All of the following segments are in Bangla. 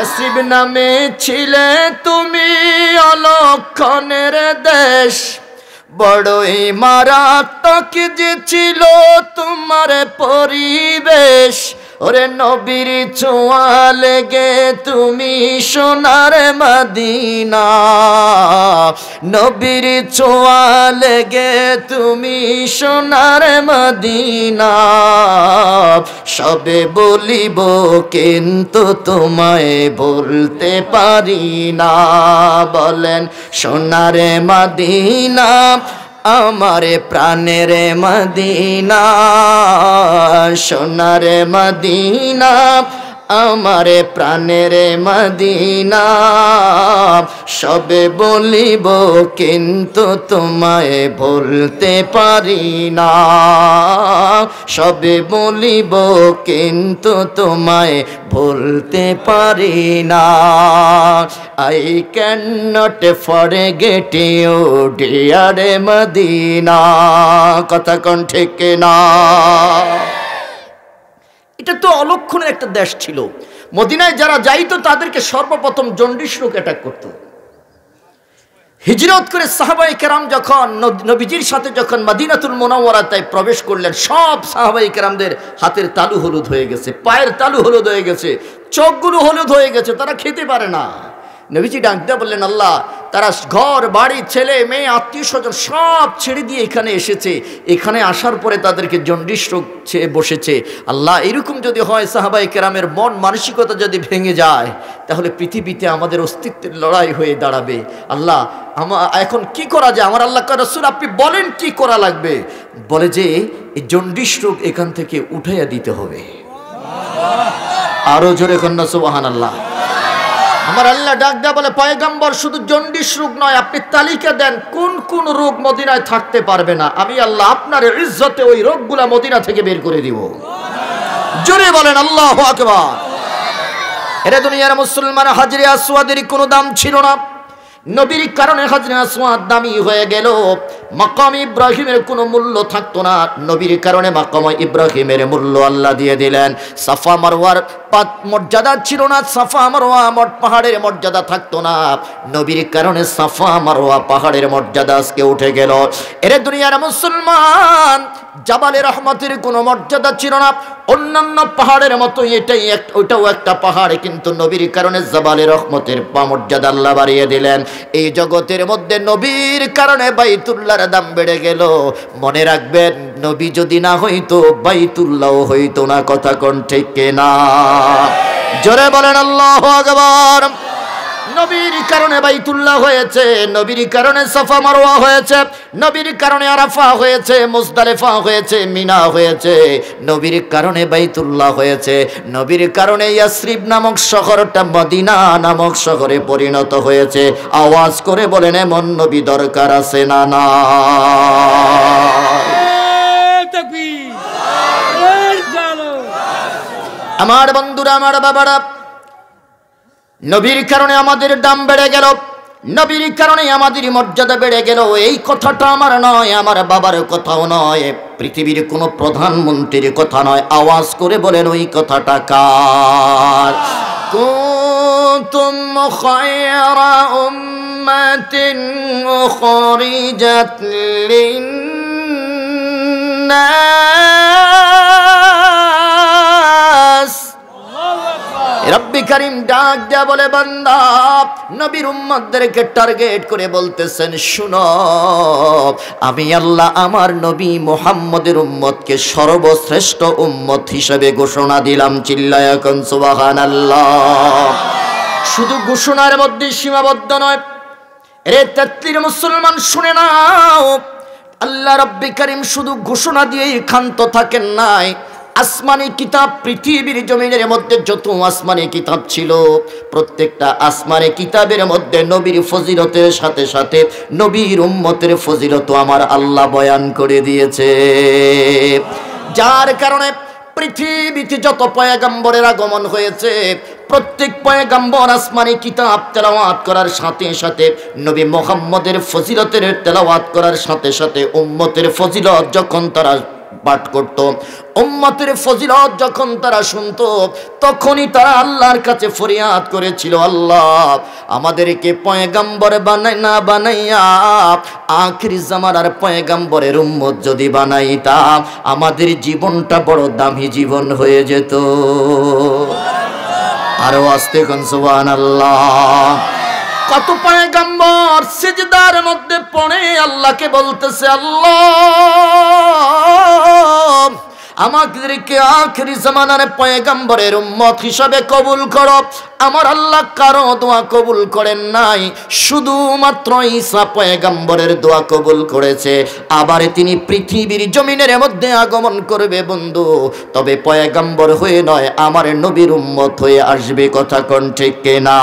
ইয়াসরিব নামে ছিলে তুমি অলক্ষণের দেশ, বড়ই মারাত্মক যে ছিল তোমার পরিবেশ। ওরে নবীর ছোঁয়া লেগে তুমি সোনার মদিনা, নবীর ছোঁয়া লেগে তুমি সোনার মদিনা। সবে বলিব কিন্তু তোমায় বলতে পারি না। বলেন সোনার মদিনা আমার প্রাণের মদিনা, সোনার মদিনা আমার প্রাণের মদিনা। সবে বলিব কিন্তু তোমায় বলতে পারি না, সবে বলিব কিন্তু তোমায় বলতে পারি না। I cannot forget you dear Madina. কথা কোন ঠিক না? এটা তো অলক্ষণের একটা দেশ ছিল। মদিনায় যারা যাইতো তাদেরকে সর্বপ্রথম জন্ডিস রোগ অ্যাটাক করত। হিজরত করে সাহাবায়ে কেরাম যখন নবীজির সাথে যখন মদিনাতুল মুনাওয়ারায় প্রবেশ করলেন, সব সাহাবায়ে কেরামদের হাতের তালু হলুদ হয়ে গেছে, পায়ের তালু হলুদ হয়ে গেছে, চোখগুলো হলুদ হয়ে গেছে, তারা খেতে পারে না। নবীজি ডাক দিয়ে বললেন, আল্লাহ, তারা ঘর বাড়ি ছেলে মেয়ে আত্মীয় স্বজন সব ছেড়ে দিয়ে এখানে এসেছে, এখানে আসার পরে তাদেরকে জন্ডিস রোগ বসেছে। আল্লাহ, এরকম যদি হয়, সাহাবায়ে কেরামের মন মানসিকতা যদি ভেঙে যায়, তাহলে পৃথিবীতে আমাদের অস্তিত্বের লড়াই হয়ে দাঁড়াবে। আল্লাহ, এখন কি করা যায়? আমার আল্লাহ রাসূল, আপনি বলেন কি করা লাগবে? বলে যে এই জন্ডিস রোগ এখান থেকে উঠাইয়া দিতে হবে। আরো জোরে কন্যা সুবহানাল্লাহ। আমার আল্লাহ ডাক দেয়া বলে, পয়গম্বর শুধু জন্ডিস রোগ নয়, আপনি তালিকা দেন কোন কোন রোগ মদিনায় থাকতে পারবে না। আমি আল্লাহ আপনার ইজ্জতে ওই রোগগুলা মদিনা থেকে বের করে দিব। জোরে বলেন আল্লাহু আকবার। এরে দুনিয়ার মুসলমান, হাজরে আসওয়াদের কোনো দাম ছিল না, নবীর কারণে হাজরে আসওয়াদ দামি হয়ে গেল। মাকাম ইব্রাহিমের কোনো মূল্য থাকতো না, নবীর কারণে মাকাম ইব্রাহিমের মূল্য আল্লাহ দিয়ে দিলেন। সাফা মারওয়ার মর্যাদা ছিল না, সাফা মারওয়া পাহাড়ের মর্যাদা থাকতো না, নবীর কারণে সাফা মারওয়া পাহাড়ের মর্যাদা আজকে উঠে গেল। এরে দুনিয়ার মুসলমান, জাবালে রহমতের কোনো মর্যাদা ছিল না, অন্যান্য পাহাড়ের মতো ওইটাও একটা পাহাড়, কিন্তু নবীর কারণে জাবালে রহমতের মর্যাদা আল্লাহ বাড়িয়ে দিলেন। এই জগতের মধ্যে নবীর কারণে বাইতুল্লাহর দাম বেড়ে গেল। মনে রাখবেন, নবী যদি না হইতো বাইতুল্লাহ হইতো না। কথা কোন ঠিক না? জোরে বলেন আল্লাহু আকবার। নবীর কারণে বাইতুল্লাহ হয়েছে, নবীর কারণে সাফা মারওয়া হয়েছে, নবীর কারণে আরাফা হয়েছে, মুজদালিফা হয়েছে, মিনা হয়েছে, নবীর কারণে বাইতুল্লাহ হয়েছে, নবীর কারণে ইয়াসরিব নামক শহরটা মদিনা নামক শহরে পরিণত হয়েছে। আওয়াজ করে বলেন, এমন নবী দরকার আছে না? না। আমার বন্ধুরা, আমার বাবারা, নবীর কারণে আমাদের দাম বেড়ে গেল, নবীর কারণে আমাদের মর্যাদা বেড়ে গেল। এই কথাটা আমার নয়, আমার বাবার কথাও নয়, পৃথিবীর কোনো প্রধানমন্ত্রীর কথা নয়। আওয়াজ করে বলেন, ওই কথাটা কার? কুনতুম খায়রা উম্মাতিন উখরিজাত লিন্নাস। রব্বি করিম ডাক দেয়া বলে, বান্দা, নবীর উম্মতদেরকে টার্গেট করে বলতেছেন, শুনো, আমি আল্লাহ আমার নবী মুহাম্মদের উম্মতকে সর্বশ্রেষ্ঠ উম্মত হিসেবে ঘোষণা দিলাম। চিল্লায়া এখন সুবহানাল্লাহ। শুধু ঘোষণার মধ্যে সীমাবদ্ধ নয়, রে তাত্তির মুসলমান শুনে নাও, আল্লাহ রব্বি করিম শুধু ঘোষণা দিয়েই ক্ষান্ত থাকেন নাই। আসমানি কিতাব, পৃথিবীর জমিনের মধ্যে যত আসমানি কিতাব ছিল, প্রত্যেকটা আসমানি কিতাবের মধ্যে নবীর ফজিলতের সাথে সাথে নবীর উম্মতের ফজিলত আমার আল্লাহ বয়ান করে দিয়েছে। যার কারণে পৃথিবীতে যত পয়গম্বরের আগমন হয়েছে, প্রত্যেক পয়গম্বর আসমানি কিতাব তেলাওয়াত করার সাথে সাথে, নবী মুহাম্মদের ফজিলতের তেলাওয়াত করার সাথে সাথে উম্মতের ফজিলত যখন তারা পাঠ করত। উম্মতের ফজিলত যখন তারা শুনতো তখনই তারা আল্লাহর কাছে ফরিয়াদ করেছিল, আল্লাহ আমাদেরকে পয়গাম্বর বানাইয়া আখির জামানার পয়গাম্বরের উম্মত যদি বানাইতা আমাদের জীবনটা বড় দামি জীবন হয়ে যেত। আরো আস্তে কোন সুবহানাল্লাহ। কত পয়গাম্বর সিজদার মধ্যে পড়ে আল্লাহকে বলতেছে, আল্লাহ আমাদেরকে আখিরি জামানার পয়গাম্বরের উম্মত হিসাবে কবুল করো। আমার আল্লাহ কারো দোয়া কবুল করেন নাই, শুধুমাত্র ঈসা পয়গাম্বরের দোয়া কবুল করেছে। আবার তিনি পৃথিবীর জমিনের মধ্যে আগমন করবে বন্ধু, তবে পয়গাম্বর হয়ে নয়, আমার নবীর উম্মত হয়ে আসবে। কথা কোন ঠিক কিনা?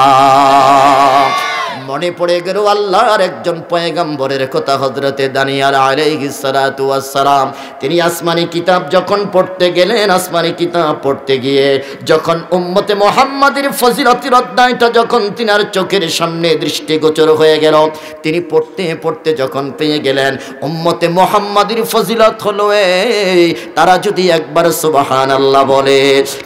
মনে পড়ে গেল আল্লাহর একজন পয়গাম্বরের কথা, হযরতে দানিয়াল আলাইহিস সালাতু ওয়াস সালাম। তিনি আসমানি কিতাব যখন পড়তে গেলেন, আসমানি কিতাব পড়তে গিয়ে যখন উম্মতে মুহাম্মাদের ফজিলতের অধ্যায়টা যখন তিনার চোখের সামনে দৃষ্টিগোচর হয়ে গেল, তিনি পড়তে পড়তে যখন পেয়ে গেলেন উম্মতে মুহাম্মাদের ফজিলত হলো এই, তারা যদি একবার সুবহানাল্লাহ বলে,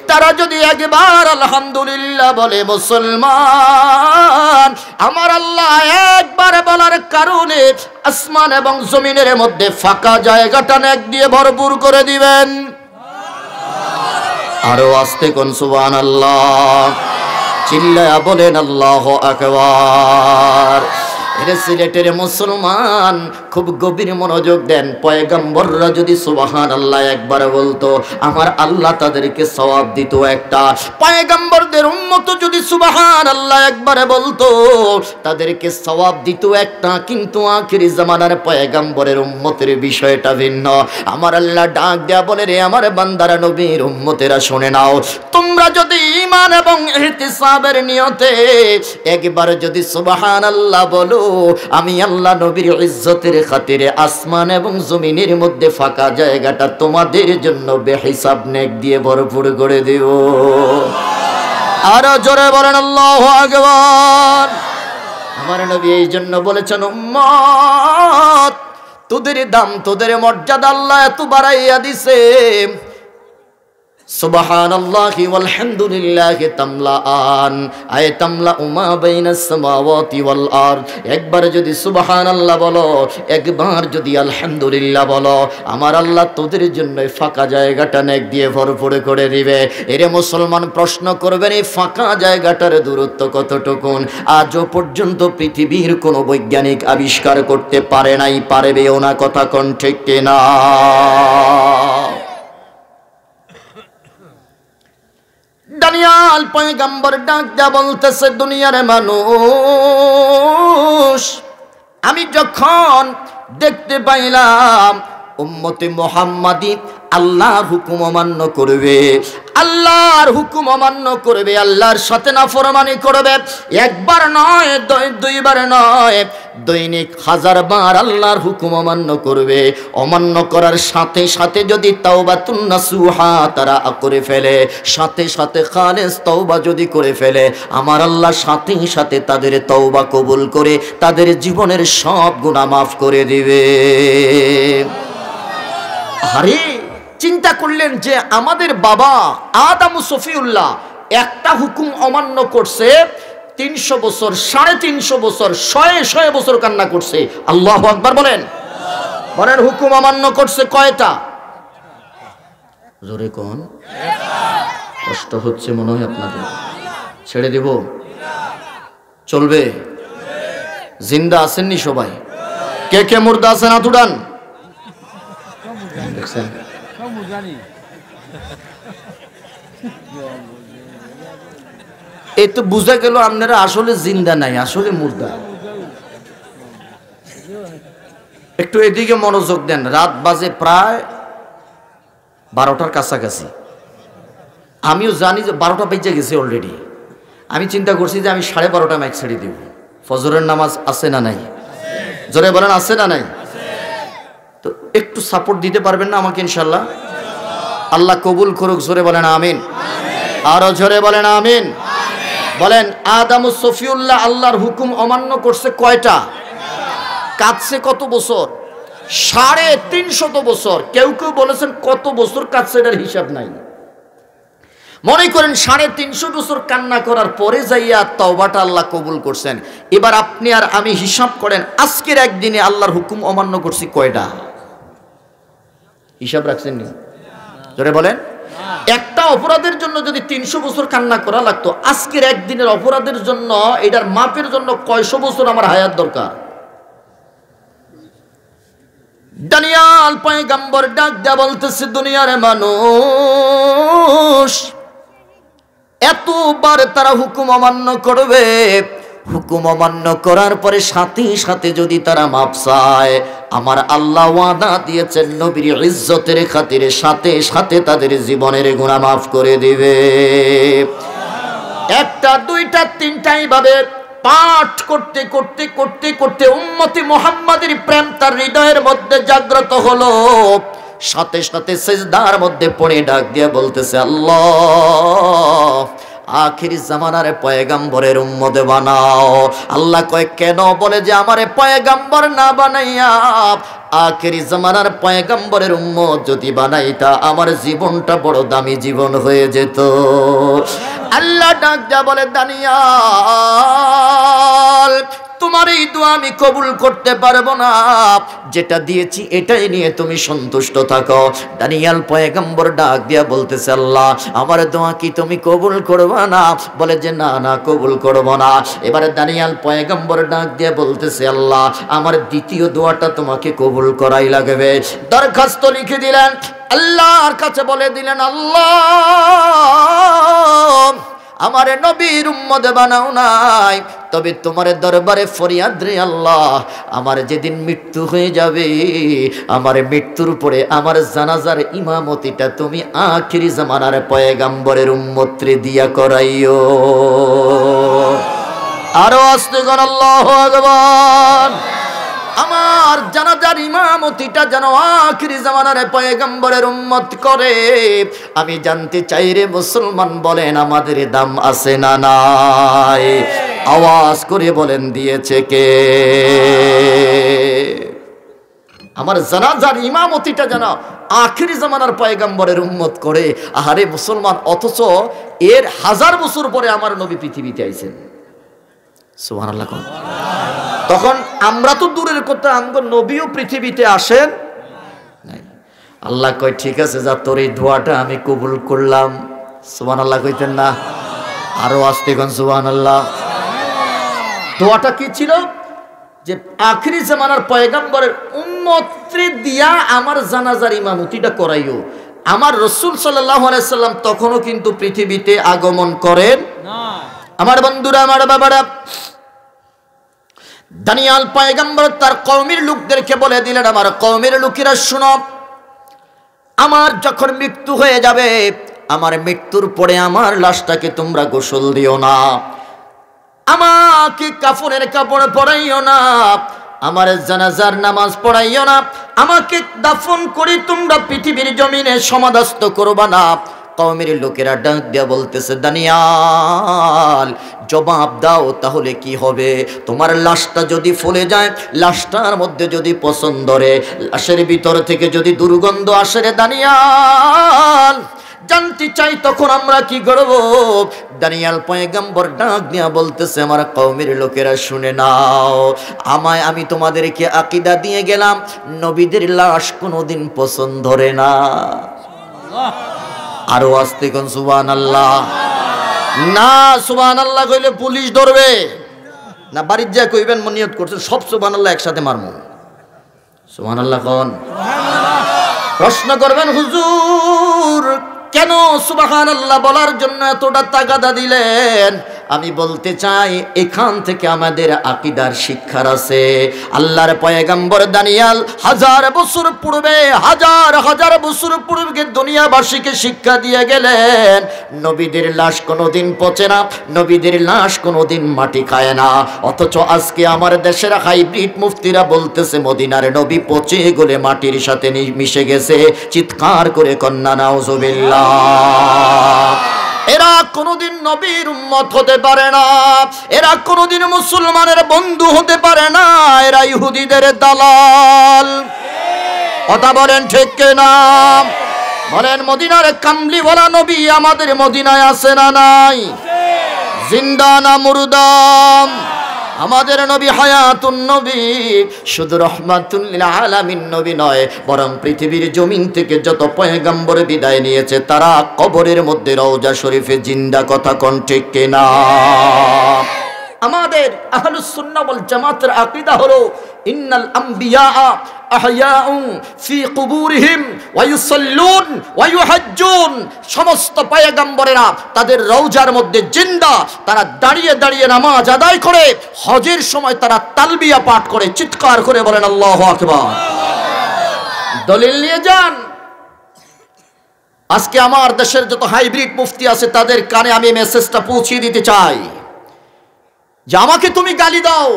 তারা যদি একবার আলহামদুলিল্লাহ বলে, মুসলমান আমার আল্লাহ একবার বলার কারণে আসমান এবং জমিনের মধ্যে ফাঁকা জায়গাটা নেক দিয়ে ভরপুর করে দিবেন। আরো আস্তে কোন সুবহানাল্লাহ, চিল্লায়া বলেন আল্লাহু আকবার। এরে সিলেটের মুসলমান খুব গভীর মনোযোগ দেন, পয়গম্বররা যদি সুবহানাল্লাহ একবার বলতো আমার আল্লাহ তাদেরকে সওয়াব দিত একটা। পয়গম্বরদের উম্মত যদি সুবহানাল্লাহ একবার বলতো তাদেরকে সওয়াব দিত একটা। কিন্তু আখিরি জামানার পয়গম্বরের উম্মতের বিষয়টা ভিন্ন। আমার আল্লাহ ডাক দেয়া বলে, রে আমার বান্দারা নবীর উম্মতেরা শুনে নাও, তোমরা যদি ঈমান এবং ইহতিসাবের নিয়তে একবার যদি সুবহানাল্লাহ বলো, আমি আল্লাহ নবীর ইজ্জতের খাতিরে আসমান এবং জমিনের মধ্যে ফাঁকা জায়গাটা তোমাদের জন্য বেহিসাব নেক দিয়ে ভরপুর করে দেব। আরো জোরে বলেন আল্লাহু আকবার। আমার নবী এই জন্য বলেছেন, উম্মত তোদের দাম তোদের মর্যাদা আল্লাহ এত বাড়াইয়া দিছে, সুবহানাল্লাহি ওয়ালহামদুলিল্লাহি তামলাআন আয় তামলা মা বাইনাস সামাওয়াতি ওয়াল আরদ। একবার যদি সুবহানাল্লাহ বলো, একবার যদি আলহামদুলিল্লাহ বলো, আমার আল্লাহ তোদের জন্য ফাঁকা জায়গাটা নেক দিয়ে ভরপুর করে দিবে। এরে মুসলমান প্রশ্ন করবেন, এই ফাঁকা জায়গাটার দূরত্ব কতটুকুন? আজও পর্যন্ত পৃথিবীর কোনো বৈজ্ঞানিক আবিষ্কার করতে পারে নাই, পারবেও না। কথা কোন ঠিক কিনা? দানিয়াল পয়গম্বর ডাক দেয়া বলতেছে, দুনিয়ার মানুষ আমি যখন দেখতে পাইলাম উম্মতে মুহাম্মাদি আল্লাহর হুকুম অমান্য করবে, আল্লাহর হুকুম অমান্য করবে, আল্লাহর সাথে নাফরমানি করবে, একবার নয় দুইবার নয়, দৈনিক 1000 বার আল্লাহর হুকুম অমান্য করবে। অমান্য করার সাথে সাথে যদি তাওবাতুন নাসুহা তারা করে ফেলে, সাথে সাথে খালেস তওবা যদি করে ফেলে, আমার আল্লাহ সাথে সাথে তাদের তওবা কবুল করে তাদের জীবনের সব গুনাহ মাফ করে দিবে। আরে চিন্তা করলেন যে আমাদের বাবা আদম সফিউল্লাহ একটা হুকুম অমান্য করছে 300 বছর, 350 বছর, 100 বছর কান্না করছে। আল্লাহু আকবার বলেন। বলেন হুকুম অমান্য করছে কয়টা? জোরে কোন? কষ্ট হচ্ছে মনে হয় আপনাদের। ছেড়ে দেব? চলবে? জিন্দা আছেননি সবাই? কে কে মুর্দা আছেন হাত উঠান। দেখছেন এই তো বুঝা গেল আপনারা আসলে জিন্দা নাই, আসলে মুর্দা। একটু এদিকে মনোযোগ দেন। রাত বাজে প্রায় 12টার কাছাকাছি। আমিও জানি যে 12টা বেজে গেছে অলরেডি। আমি চিন্তা করছি যে আমি 12:30 মাইক ছেড়ে দিব। ফজরের নামাজ আছে না নাই? জোরে বলেন আছে না নাই? তো একটু সাপোর্ট দিতে পারবেন না আমাকে ইনশাল্লাহ? আল্লাহ কবুল করুক। জোরে বলেন আমিন। আরো জোরে বলেন আমিন। বলেন আদম সফিউল্লাহ আল্লাহর হুকুম অমান্য করছে কয়টা? কাঁদছে কত বছর? 350 বছর, কেউ কেউ বলেছেন কত বছর কাটছে এটার হিসাব নাই। মনে করেন 350 বছর কান্না করার পরে যাইয়া তওবাটা আল্লাহ কবুল করছেন। এবার আপনি আর আমি হিসাব করেন আজকের একদিনে আল্লাহর হুকুম অমান্য করছি কয়টা? হিসাব রাখছেন নি? জোরে বলেন। একটা অপরাধের জন্য যদি 300 বছর কান্না করা লাগতো, আজকের একদিনের অপরাধের জন্য এটার মাপের জন্য কয়শো বছর আমার হায়াত দরকার? দানিয়াল পয়গম্বর ডাক দেয়া বলতেছে, দুনিয়ার মানুষ এতবার তারা হুকুম অমান্য করবে, হুকুম অমান্য করার পরে সাথে সাথে যদি তারা মাপ চায়, আমার আল্লাহ ওয়াদা দিয়েছেন নবীর ইজ্জতের খাতিরে সাথে সাথে তাদের জীবনের গুনাহ মাফ করে দিবে। একটা দুইটা তিনটা এইভাবে পাঠ করতে করতে করতে করতে উম্মতি মুহাম্মাদের প্রেম তার হৃদয়ের মধ্যে জাগ্রত হলো। সাথে সাথে সিজদার মধ্যে পড়ে ডাক দিয়ে বলতেছে, আল্লাহ আখির জামানার পয়গম্বরের উম্মত বানাও। আল্লাহ কয় কেন? বলে যে আমারে পয়গম্বর না বানাইয়া আখির জামানার পয়গম্বরের উম্মত যদি বানাইতা আমার জীবনটা বড় দামি জীবন হয়ে যেত। আল্লাহ ডাক যা বলে, দানিয়াল তোমার এই দোয়া আমি কবুল করতে পারবো না, যেটা দিয়েছি এটাই নিয়ে তুমি সন্তুষ্ট থাকো। দানিয়াল পয়গম্বর ডাক দিয়া বলতেছে, আল্লাহ আমার দোয়া কি তুমি কবুল করবা না? বলে যে না না কবুল করবো না। এবারে দানিয়াল পয়গম্বর ডাক দিয়া বলতেছে, আল্লাহ আমার দ্বিতীয় দোয়াটা তোমাকে কবুল করাই লাগবে। দরখাস্ত লিখে দিলেন, আল্লাহর কাছে বলে দিলেন, আল্লাহ আমার নবীর উম্মত বানাও নাই, তবে তোমার দরবারে ফরিয়াদ রে আল্লাহ, আমার যেদিন মৃত্যু হয়ে যাবে আমার মৃত্যুর পরে আমার জানাজার ইমামতিটা তুমি আখিরি জামানার পয়গম্বরের উম্মতরে দিয়া করাইও। আরো আস্তে কর আল্লাহু আকবার। আমার জানাজার ইমামতিটা যেন আখিরি জামানার পয়গম্বরের উম্মত করে। আমি জানতে চাই রে মুসলমান, বলেন আমাদের দাম আছে না নাই? আওয়াজ করে বলেন দিয়েছে কে? আমার জানাজার ইমামতিটা যেন আখিরি জামানার পয়গম্বরের উম্মত করে। আহারে মুসলমান, অথচ এর 1000 বছর পরে আমার নবী পৃথিবীতে আইছেন। সুবহানাল্লাহ। তখন আমরা তো দূরের কথা, আমগো নবীও পৃথিবীতে আসেন নাই। আল্লাহ কয় ঠিক আছে, যা তোর এই দোয়াটা আমি কবুল করলাম। সুবহানাল্লাহ কইতেন না? আরো আস্তে কোন সুবহানাল্লাহ। দোয়াটা কি ছিল? যে আখিরি জামানার পয়গম্বরের উম্মতরে দিয়া আমার জানাজার ইমামতিটা করাইও। আমার রাসূল সাল্লাল্লাহু আলাইহি সাল্লাম তখনও কিন্তু পৃথিবীতে আগমন করেন না। আমার বন্ধুরা, আমার বাবারা, দানিয়াল পয়গম্বর তার কওমের লোকদেরকে বলে দিলেন, আমার কওমের লোকেরা শুনো, আমার যখন মৃত্যু হয়ে যাবে, আমার মৃত্যুর পরে আমার লাশটাকে তোমরা গোসল দিও না, আমাকে কাফনের কাপড় পরাইও না, আমার জানাজার নামাজ পড়াইও না, আমাকে দাফন করে তোমরা পৃথিবীর জমিনে সমাধিস্থ করবা না। কওমের লোকেরা ডাক দিয়া বলতেছে, দানিয়াল জবাব দাও, তাহলে কি হবে? তোমার লাশটা যদি ফুলে যায়, লাশটার মধ্যে যদি পছন্দ ধরে, লাশের ভিতর থেকে যদি দুর্গন্ধ আসে রে দানিয়াল, জানতে চাই তখন আমরা কি করব? দানিয়াল পয়গম্বর ডাক দিয়া বলতেছে, আমার কওমের লোকেরা শুনে নাও, আমি তোমাদেরকে আকীদা দিয়ে গেলাম, নবীদের লাশ কোনোদিন পছন্দ ধরে না। আরো আস্তে কোন সুবহানাল্লাহ। না সুবহানাল্লাহ কইলে পুলিশ ধরবে না, বাড়ির যা কইবেন নিয়ত করছেন সব সুবহানাল্লাহ একসাথে মারমু। সুবহানাল্লাহ কোন? প্রশ্ন করবেন, হুজুর কেন সুবহানাল্লাহ বলার জন্য এতটা তাগাদা দিলেন? আমি বলতে চাই, এখান থেকে আমাদের আকীদার শিক্ষার আছে। আল্লাহর পয়গম্বর দানিয়াল 1000 বছর পূর্বে, হাজার বছর পূর্বে দুনিয়াবাসীকে শিক্ষা দিয়ে গেলেন, নবীদের লাশ কোনোদিন পচে না, নবীদের লাশ কোনোদিন মাটি খায় না। অথচ আজকে আমার দেশের হাইব্রিড মুফতিরা বলতেছে মদিনার নবী পচে গলে মাটির সাথে মিশে গেছে। চিৎকার করে কন্যা নাউজুবিল্লাহ। এরা কোনোদিন নবীর উম্মত হতে পারে না, এরা কোনোদিন মুসলমানের বন্ধু হতে পারে না, এরা ইহুদিদের দালাল। কথা বলেন ঠিক কিনা? বলেন মদিনার কামলি বলা নবী আমাদের মদিনায় আছে না নাই? জিন্দা না মুরদাম? আমাদের নবী হায়াতুন নবী, শুধু রহমাতুল লিল আলামিন নবী নয়, বরং পৃথিবীর জমিন থেকে যত পয়গম্বর বিদায় নিয়েছে তারা কবরের মধ্যে রওজা শরীফে জিন্দা। কথা কোন ঠিক কিনা? আমাদের আহলুস সুন্নাহ ওয়াল জামাতের আকীদা হলো ইন্নাল আম্বিয়া আহয়াউ ফি কুবুরিহিম ওয়া ইউসাল্লুন ওয়া ইউহাজ্জুন। সমস্ত পয়গম্বরেরা তাদের রওজার মধ্যে জিন্দা। তারা দাঁড়িয়ে দাঁড়িয়ে নামাজ আদায় করে, হজের সময় তারা তালবিয়া পাঠ করে, চিৎকার করে বলেন আল্লাহু আকবার। দলিল নিয়ে যান। আজকে আমার দেশের যত হাইব্রিড মুফতি আছে তাদের কানে আমি মেসেজটা পৌঁছে দিতে চাই যে আমাকে তুমি গালি দাও,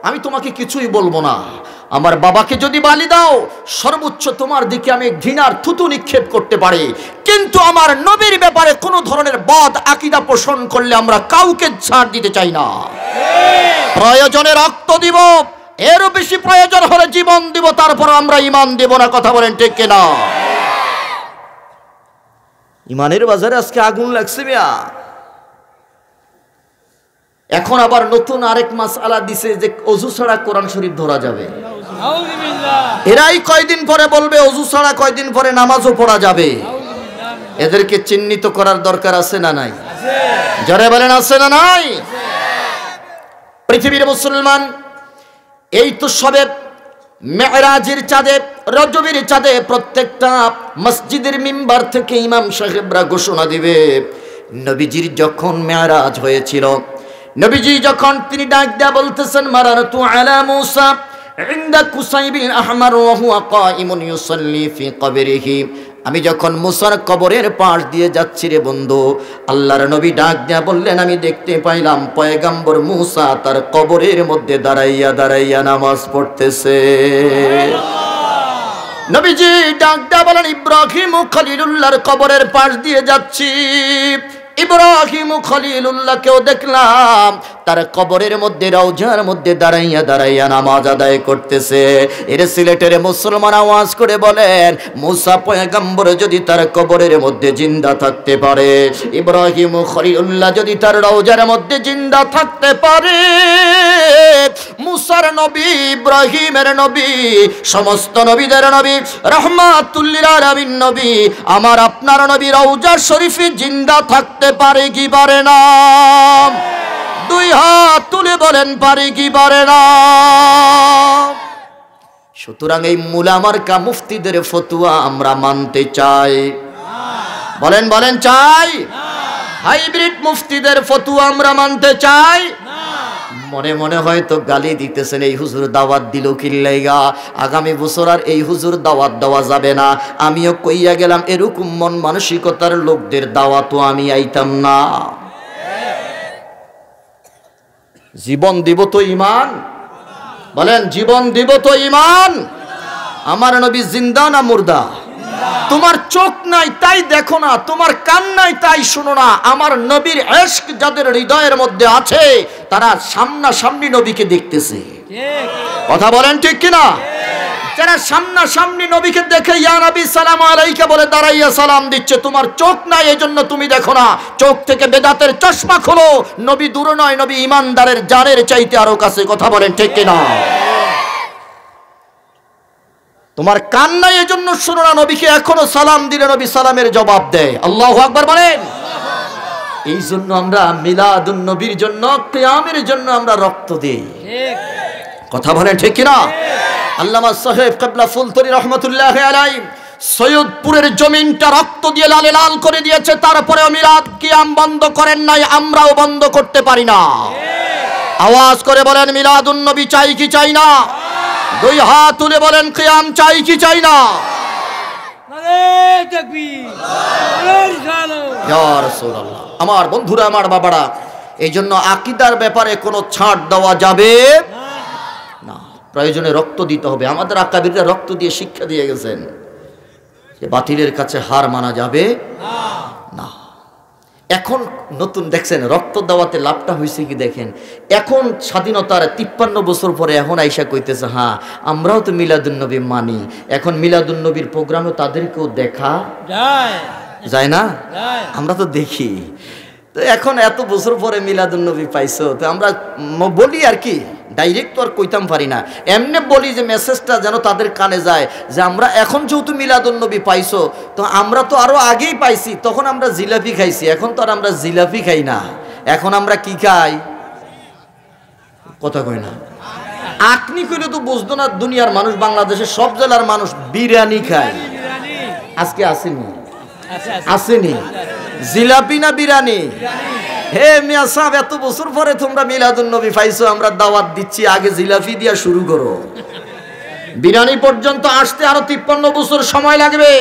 আমি তোমাকে কিছুই বলবো না। আমার বাবাকে যদি গালি দাও, সর্বোচ্চ তোমার দিকে আমি ঘৃণার থুতু নিক্ষেপ করতে পারি, কিন্তু আমার নবীর ব্যাপারে কোনো ধরনের বদ আকীদা পোষণ করলে আমরা কাউকে ছাড় দিতে চাই না। প্রয়োজনে রক্ত দিব, এরও বেশি প্রয়োজন হলে জীবন দিব, তারপর আমরা ঈমান দেব না। কথা বলেন ঠিক কিনা? ঈমানের বাজারে আজকে আগুন লাগছে মিয়া। এখন আবার নতুন আরেক মাসআলা দিছে যে ওযু ছাড়া কোরআন শরীফ ধরা যাবে। এরাই কয়দিন পরে বলবে ওযু ছাড়া কয়দিন পরে নামাজও পড়া যাবে। এদেরকে চিহ্নিত করার দরকার আছে না নাই? যারা বলেন আছে না নাই? পৃথিবীর মুসলমান এই তো সবে মেরাজের চাঁদে, রজবের চাঁদে প্রত্যেকটা মসজিদের মিম্বার থেকে ইমাম সাহেবরা ঘোষণা দিবে নবীজির যখন মেরাজ হয়েছিল, নবীজি যখন তিনি ডাক দেয়া বলতেছেন মারাতু আলা মুসা ইনদা কুসাইবিল আহমার ওয়া হুয়া কাইমুন ইউসাল্লি ফি কবরিহি। আমি যখন মুসার কবরের পাশ দিয়ে যাচ্ছি রে বন্ধু, আল্লাহর নবী ডাক দেয়া বললেন আমি দেখতে পাইলাম পয়গম্বর মুসা তার কবরের মধ্যে দাঁড়াইয়া দাঁড়াইয়া নামাজ পড়তেছে। নবীজি ডাক দেয়া বলেন ইব্রাহিম ও খলিলুল্লাহর কবরের পাশ দিয়ে যাচ্ছি, ইব্রাহিম ও খলিলুল্লাহকেও দেখলাম তার কবরের মধ্যে রওজার মধ্যে দাঁড়াইয়া দাঁড়াইয়া নামাজ আদায় করতেছে। এর সিলেটের মুসলমান আওয়াজ করে বলেন মুসা পয়গম্বর যদি তার কবরের মধ্যে জিন্দা থাকতে পারে, ইব্রাহিম ও খলিলুল্লাহ যদি তার রওজার মধ্যে জিন্দা থাকতে পারে, মুসার নবী, ইব্রাহিমের নবী, সমস্ত নবীদের নবী, রহমাতুল লিল আলামিন নবী, আমার আপনার নবী রওজা শরীফে জিন্দা থাকতে পারে কি পারে না? দুই হাত তুলে বলেন পারে কি পারে না? সুতরাং এই মুলামার্কা মুফতিদের ফতোয়া আমরা মানতে চাই। বলেন বলেন চাই? হাইব্রিড মুফতিদের ফতোয়া আমরা মানতে চাই। মনে মনে হয়তো গালি দিতেছেন এই হুজুর দাওয়াত দিল কিল্লাইগা, আগামী বছর আর এই হুজুর দাওয়াত দেওয়া যাবে না। আমিও কইয়া গেলাম এরকম মন মানসিকতার লোকদের দাওয়াতও আমি আইতাম না। জীবন দিব তো ঈমান? বলেন জীবন দিব তো ঈমান? আমার নবী জিন্দা না মুর্দা? তোমার চোখ নাই তাই দেখো না, তোমার কান নাই তাই শোনো না। আমার নবীর ইশক যাদের হৃদয়ের মধ্যে আছে তারা সামনাসামনি নবীকে দেখতেছে। কথা বলেন ঠিক কিনা? যারা সামনাসামনি নবীকে দেখে ইয়া নবী সালাম আলাইকা বলে দাঁড়াইয়া সালাম দিচ্ছে, তোমার চোখ নাই এজন্য তুমি দেখো না। চোখ থেকে বেদাতের চশমা খোলো। নবী দূর নয়, নবী ইমানদারের জানের চাইতে আরো কাছে। কথা বলেন ঠিক কিনা? তোমার কান নাই এজন্য শোনো না। নবীকে এখনো সালাম দিলে নবী সালামের জবাব দেয়। আল্লাহু আকবার বলেন। এই জন্য আমরা মিলাদুন নবীর জন্য, কিয়ামের জন্য আমরা রক্ত দেই। কথা বলেন ঠিক কিনা? আল্লামা সাহেব কিবলা ফুলতরি রহমাতুল্লাহি আলাইহি সৈয়দপুরের জমিনটা রক্ত দিয়ে লালে লাল করে দিয়েছে, তারপরেও মিলাদ কিয়াম বন্ধ করেন নাই, আমরাও বন্ধ করতে পারি না। আওয়াজ করে বলেন মিলাদুন নবী চাই কি চাই না? দুই হাত তুলে বলেন কিয়াম চাই কি চাই না? ইয়া রাসূলুল্লাহ। আমার বন্ধুরা, আমার বাবারা, এই জন্য আকীদার ব্যাপারে কোনো ছাড় দেওয়া যাবে না। প্রয়োজনে রক্ত দিতে হবে। আমাদের আকাবিররা রক্ত দিয়ে শিক্ষা দিয়ে গেছেন যে বাতিলের কাছে হার মানা যাবে না। এখন নতুন দেখছেন রক্ত দেওয়াতে লাভটা হয়েছে কি দেখেন, এখন স্বাধীনতার 53 বছর পরে এখন আইসা কইতেছে হ্যাঁ আমরাও তো মিলাদুন্নবী মানি, এখন মিলাদুন্নবীর প্রোগ্রামে তাদেরকেও দেখা যায় না, আমরা তো দেখি। তো এখন এত বছর পরে মিলাদুন্নবী পাইছো, তো আমরা বলি আর কি, ডাইরেক্ট তো আর কইতাম পারি না, এমনি বলি যে মেসেজটা যেন তাদের কানে যায় যে আমরা এখন যেহেতু মিলাদুন্নবী পাইছো, তো আমরা তো আরো আগেই পাইছি, তখন আমরা জিলাপি খাইছি, এখন তো আর আমরা জিলাপি খাই না, এখন আমরা কি খাই, কথা কই না, আকনি কইলে তো বুঝতো না দুনিয়ার মানুষ, বাংলাদেশের সব জেলার মানুষ বিরিয়ানি খায়, আজকে আসেনি আসেনি জিলাপি না বিরিয়ানি? হে মিয়া সাহেব, এত বছর পরে তোমরা মিলাদুন্নবী পাইছো, আমরা দাওয়াত দিচ্ছি, আগে জিলাপি দিয়া শুরু করো, বিরিয়ানি পর্যন্ত আসতে আরো 53 বছর সময় লাগবে।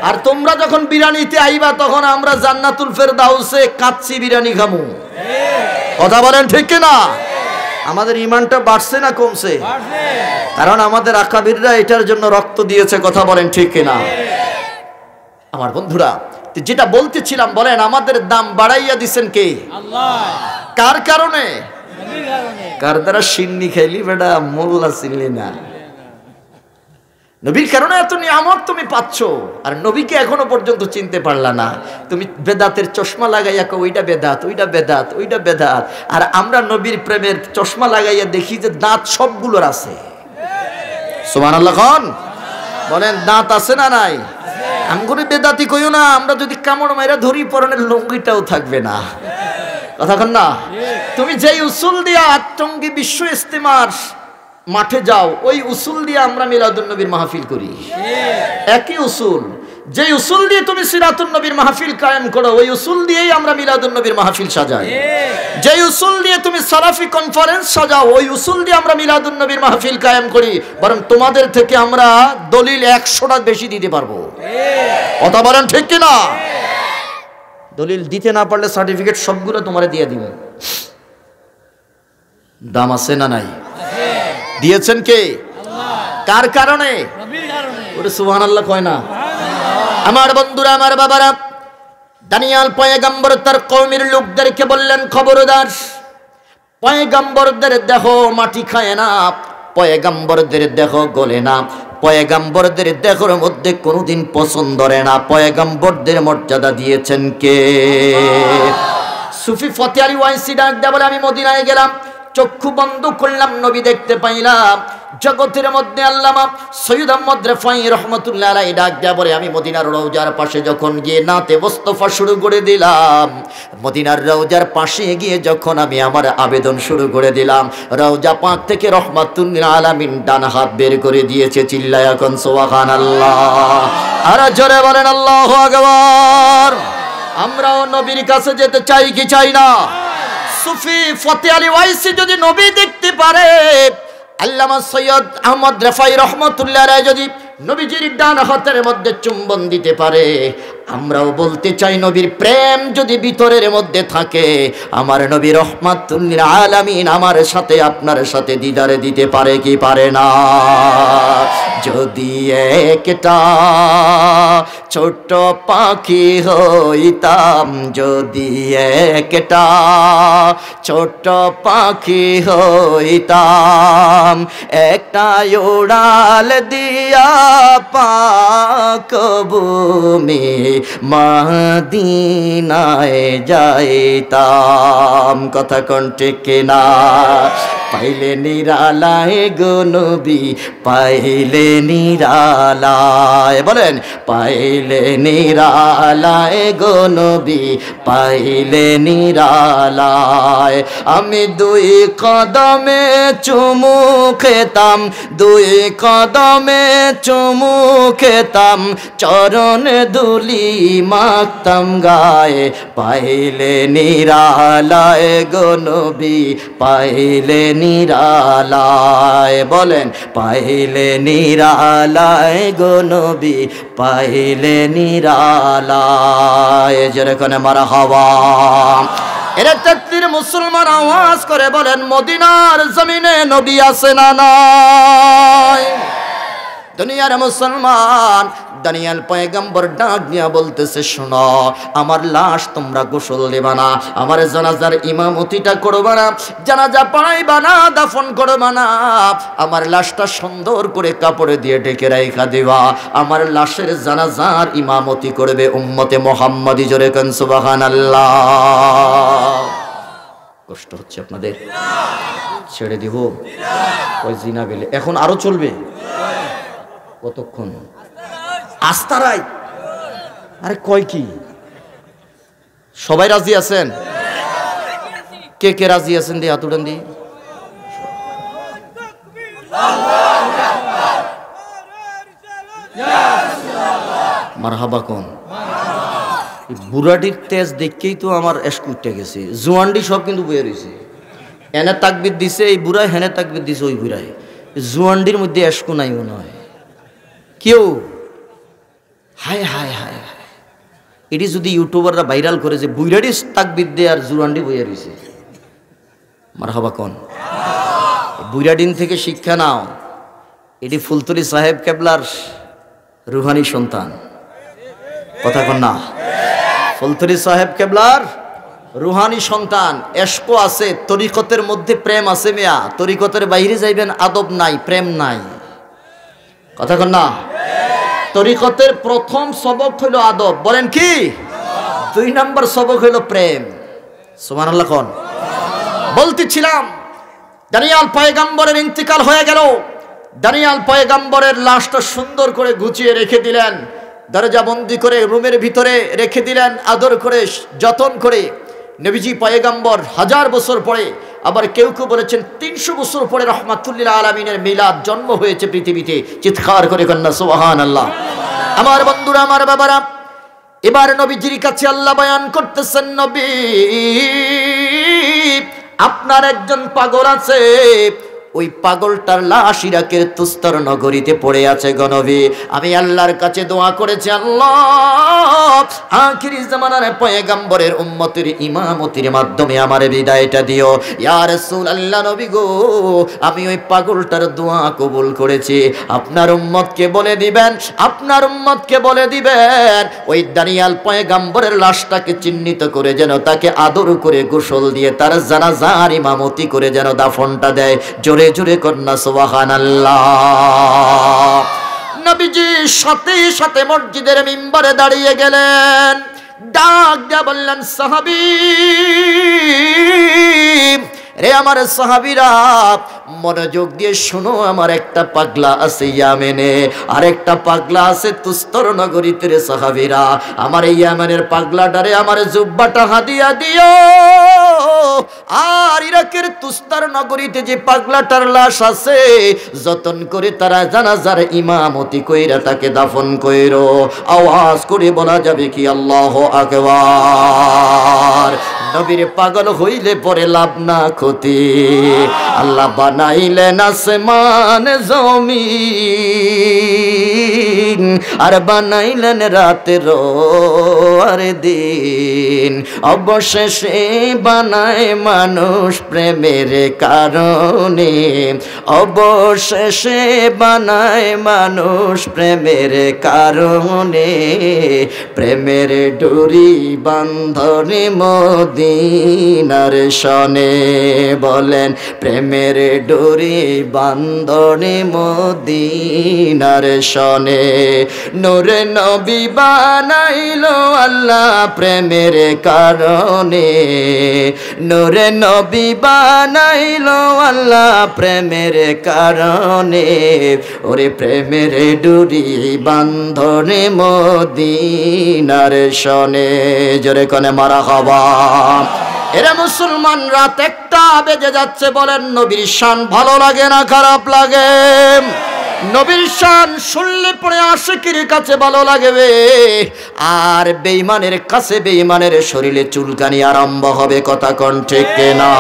আর তোমরা যখন বিরিয়ানিতে আইবা তখন আমরা জান্নাতুল ফেরদাউসে কাচ্চি বিরিয়ানি খামু, কথা বলেন ঠিক কিনা? আমাদের ইমানটা বাড়ছে না কমছে? কারণ আমাদের আকাবিররা এটার জন্য রক্ত দিয়েছে, কথা বলেন ঠিক কিনা? আমার বন্ধুরা, যেটা বলতেছিলাম, বলেন আমাদের দাম বাড়াইয়া দিচ্ছেন কে? আল্লাহ। কার কারণে? কার দ্বারা? সিন্নি খাইলি বেটা, মোল্লা চিনলি না। নবীর কারণে এত নিয়ামত তুমি পাচ্ছ, আর নবীকে এখনো পর্যন্ত চিনতে পারলা না। তুমি বেদাতের চশমা লাগাইয়া কো ওইটা বেদাত, ওইটা বেদাত, ওইটা বেদাত, আর আমরা নবীর প্রেমের চশমা লাগাইয়া দেখি যে দাঁত সবগুলোর আছে। সুবহানাল্লাহ খান বলেন, দাঁত আছে না নাই? আমগুলো বেদাতি কইও না, আমরা যদি কামড় মাইরা ধরি পরনের লুঙ্গিটাও থাকবে না, কথা কন না? তুমি যেই উসুল দিয়া টঙ্গী বিশ্ব ইস্তেমার মাঠে যাও, ওই উসুল দিয়ে আমরা মিলাদুন্নবীর মাহফিল করি, একই উসুল। যেই উসুল দিয়ে তুমি সিরাতুন নবীর মাহফিল কায়েম করো, ওই উসুল দিয়েই আমরা মিলাদুন্নবীর মাহফিল সাজাই। যেই উসুল দিয়ে তুমি সালাফি কনফারেন্স সাজাও, ওই উসুল দিয়ে আমরা মিলাদুন্নবীর মাহফিল কায়েম করি। বরং তোমাদের থেকে আমরা দলিল 100টা বেশি দিতে পারবো, কথা বলেন ঠিক কিনা? দলিল দিতে না পারলে সার্টিফিকেট সবগুলো তোমারে দিয়ে দিব। দাম আছে না নাই? দিয়েছেন কে? কার কারণে? ওরে সুবহানাল্লাহ কয় না? আমার বন্ধুরা, আমার বাবারা, দানিয়াল পয়গম্বর তার কওমের লোকদেরকে বললেন, খবরদার, পয়গম্বরদের দেহ মাটি খায় না, পয়গম্বরদের দেহ গলে না, পয়গম্বরদের দেহের মধ্যে কোনোদিন পছন্দ ধরে না। পয়গম্বরদের মর্যাদা দিয়েছেন কে? সুফি ফতে আলী ওয়াইসি ডাক দেয়া বলে, আমি মদিনায় গেলাম, চক্ষু বন্ধ করলাম, নবী দেখতে পাইলাম। জগতের মধ্যে আল্লামা সৈয়দ আহমদ রেফাই রহমতুল্লাহ আলাইহি ডাক দেয়া বলে, আমি মদিনার রওজার পাশে যখন গিয়ে নাতে মুস্তাফা শুরু করে দিলাম, মদিনার রওজার পাশে গিয়ে যখন আমি আমার আবেদন শুরু করে দিলাম, রওজা পাক থেকে রহমাতুল আলামিন ডান হাত বের করে দিয়েছে। চিল্লায়া কোন সুবহানাল্লাহ, আর জোরে বলেন আল্লাহু আকবার। আমরাও নবীর কাছে যেতে চাই কি চাই না? সুফি ফতে আলী ওয়াইসি যদি নবী দেখতে পারে, আল্লামা সৈয়দ আহমদ রেফাই রহমতুল্লাহ আলাইহি যদি নবীজির ডান হাতের মধ্যে চুম্বন দিতে পারে, আমরাও বলতে চাই নবীর প্রেম যদি ভিতরের মধ্যে থাকে, আমার নবী রহমাতুল আলামিন আমার সাথে আপনার সাথে দিদারে দিতে পারে কি পারে না? যদি একটা ছোট্ট পাখি হইতাম, যদি একটা ছোট্ট পাখি হইতাম, একটা উড়াল দিয়া পাক ভূমি মদিনায় যাইতাম, কথা কোন ঠিক না? পাইলে নিরালায় গো নবী, পাইলে নিরালায়, বলেন পাইলে নিরালায় গো নবী, পাইলে নিরালায়। আমি দুই কদমে চুমু খেতাম, দুই কদমে চুমু খেতাম, চরণ দুলি মাখতাম গায়ে, পাইলে নিরালায় গো নবী, পাইলে নিরালায়, বলেন পাইলে নিরালায় গো নবী, পাইলে নিরালায়। যেরকম মারহাবা। এর তাকবীর মুসলমান আওয়াজ করে বলেন, মদিনার জমিনে নবী আছে না নাই? দুনিয়ার মুসলমান, দানিয়েল পয়গম্বর ডাক দিয়া বলতেছে, শোনো, আমার লাশ তোমরা গোসল দেবা না, আমার জানাজার ইমামতিটা করবা না, জানাজা পড়াইবা না, দাফন করবা না, আমার লাশটা সুন্দর করে কাপড়ে দিয়ে ঢেকে রাইখা দিবা, আমার লাশের জানাজার ইমামতি করবে উম্মতে মুহাম্মাদি। জোরে কোন সুবহানাল্লাহ। কষ্ট হচ্ছে আপনাদের? ছেড়ে দিব? ওই জিনা গেলে এখন আরো চলবে কতক্ষণ? আস্তারাই। আরে কয় কি? সবাই রাজি আছেন? কে কে রাজি আছেন দিয়ে হাত উঠান দি। মারহাবা কোন? বুড়াটির তেজ দেখেই তো আমার এশক উঠে গেছে। জুয়ান্ডি সব কিন্তু বয়ে রয়েছে, এনে তাকবির দিছে এই বুড়ায়, হেনে তাকবির দিছে ওই বুড়ায়। জুয়ান্ডির মধ্যে এশক নাই মনে হয় কেউ। হায় হায় হায় হায়, এটি যদি ইউটিউবাররা ভাইরাল করে যে বুড়াটি তাকবির দিয়ে আর জুয়ান্ডি বয়ে রয়েছে, মারহাবা কোন? বুড়াডিন থেকে শিক্ষা নাও, এটি ফুলতলি সাহেব কেবলার রুহানি সন্তান। কথা কন না? ফুলতলি সাহেব কেবলার রুহানি সন্তান। এশক আছে, তরিকতের মধ্যে প্রেম আছে মিয়া, তরিকতের বাইরে যাইবেন আদব নাই, প্রেম নাই। কথা কন না? তরিকতের প্রথম সবক হইল আদব, বলেন কি? 2 নম্বর সবক হইল প্রেম। সুবহানাল্লাহ কোন? বলতেছিলাম দানিয়েল পয়গম্বরের ইন্তিকাল হয়ে গেল। দানিয়েল পয়গম্বরের লাশটা সুন্দর করে গুছিয়ে রেখে দিলেন, দরজা বন্দি করে রুমের ভিতরে রেখে দিলেন, আদর করে যতন করে। নবীজি পয়গম্বর 1000 বছর পরে, আবার কেউ কেউ বলেছেন 300 বছর পরে রহমাতুল্লিল আলামিনের মিলাদ, জন্ম হয়েছে পৃথিবীতে। চিৎকার করে কন্যা সুবহানাল্লাহ। আমার বন্ধুরা, আমার বাবারা, এবার নবীজির কাছে আল্লাহ বয়ান করতেছেন, নবী আপনার একজন পাগল আছে, ওই পাগলটার লাশ ইরাকের তুস্তর নগরীতে পড়ে আছে গো নবী। আমি আল্লাহর কাছে দোয়া করেছি, আল্লাহ আখিরি জামানার পয়গম্বরের উম্মতের ইমামতির মাধ্যমে আমার বিদায়টা দিও। ইয়া রাসূলুল্লাহ, নবী গো, আমি ওই পাগলটার দোয়া কবুল করেছি। আপনার উম্মতকে বলে দিবেন, আপনার উম্মতকে বলে দিবেন, ওই দানিয়েল পয়গম্বরের লাশটাকে চিহ্নিত করে যেন তাকে আদর করে গোসল দিয়ে তার জানাজার ইমামতি করে যেন দাফনটা দেয়। জোরে জোরে কন্যা সুবহানাল্লাহ। নবীজি সাথে সাথে মসজিদের মিম্বরে দাঁড়িয়ে গেলেন, ডাক দিয়া বললেন, সাহাবী রে, আমার সাহাবীরা মনোযোগ দিয়ে শোনো, আমার একটা পাগলা আছে ইয়ামেনে, আর একটা পাগলা আছে তুস্তর নগরীতে। রে সাহাবীরা, আমার এই ইয়ামেনের পাগলাটারে আমার জুব্বাটা হাদিয়া দিও, আর ইরাকের তুস্তর নগরীতে যে পাগলাটার লাশ আছে, যতন করে তারা জানাজার ইমামতি কইরা তাকে দাফন কইরো। আওয়াজ করে বলা যাবে কি আল্লাহু আকবার। নবীর পাগল হইলে পরে লাভ না ক্ষতি। আল্লাহ বানাইলেন আসমান জমিন, আর বানাইলেন রাতের আর দিন, অবশেষে বানায় মানুষ প্রেমের কারণে, অবশেষে বানায় মানুষ প্রেমের কারণে, প্রেমের ডুরি বান্ধনে মদিনার শনে। বলেন, প্রেমের ডুরি বান্ধনে মদিনার শনে। নূরে নবী বানাইলো আল্লাহ প্রেমের কারণে, নূরে নবী বানাইলো আল্লাহ প্রেমের কারণে, ওরে প্রেমের ডুরি বান্ধনে মদিনার শনে। জোরে কনে মারহাবা। এরা মুসলমান, রাত 1টা বেজে যাচ্ছে, বলেন নবীর শান ভালো লাগে না খারাপ লাগে? নবীর শান শুনলে পরে আশিকের কাছে ভালো লাগবে, আর বেঈমানের কাছে বেঈমানের শরীরে চুলকানি আরম্ভ হবে। কথা কোন ঠিক না?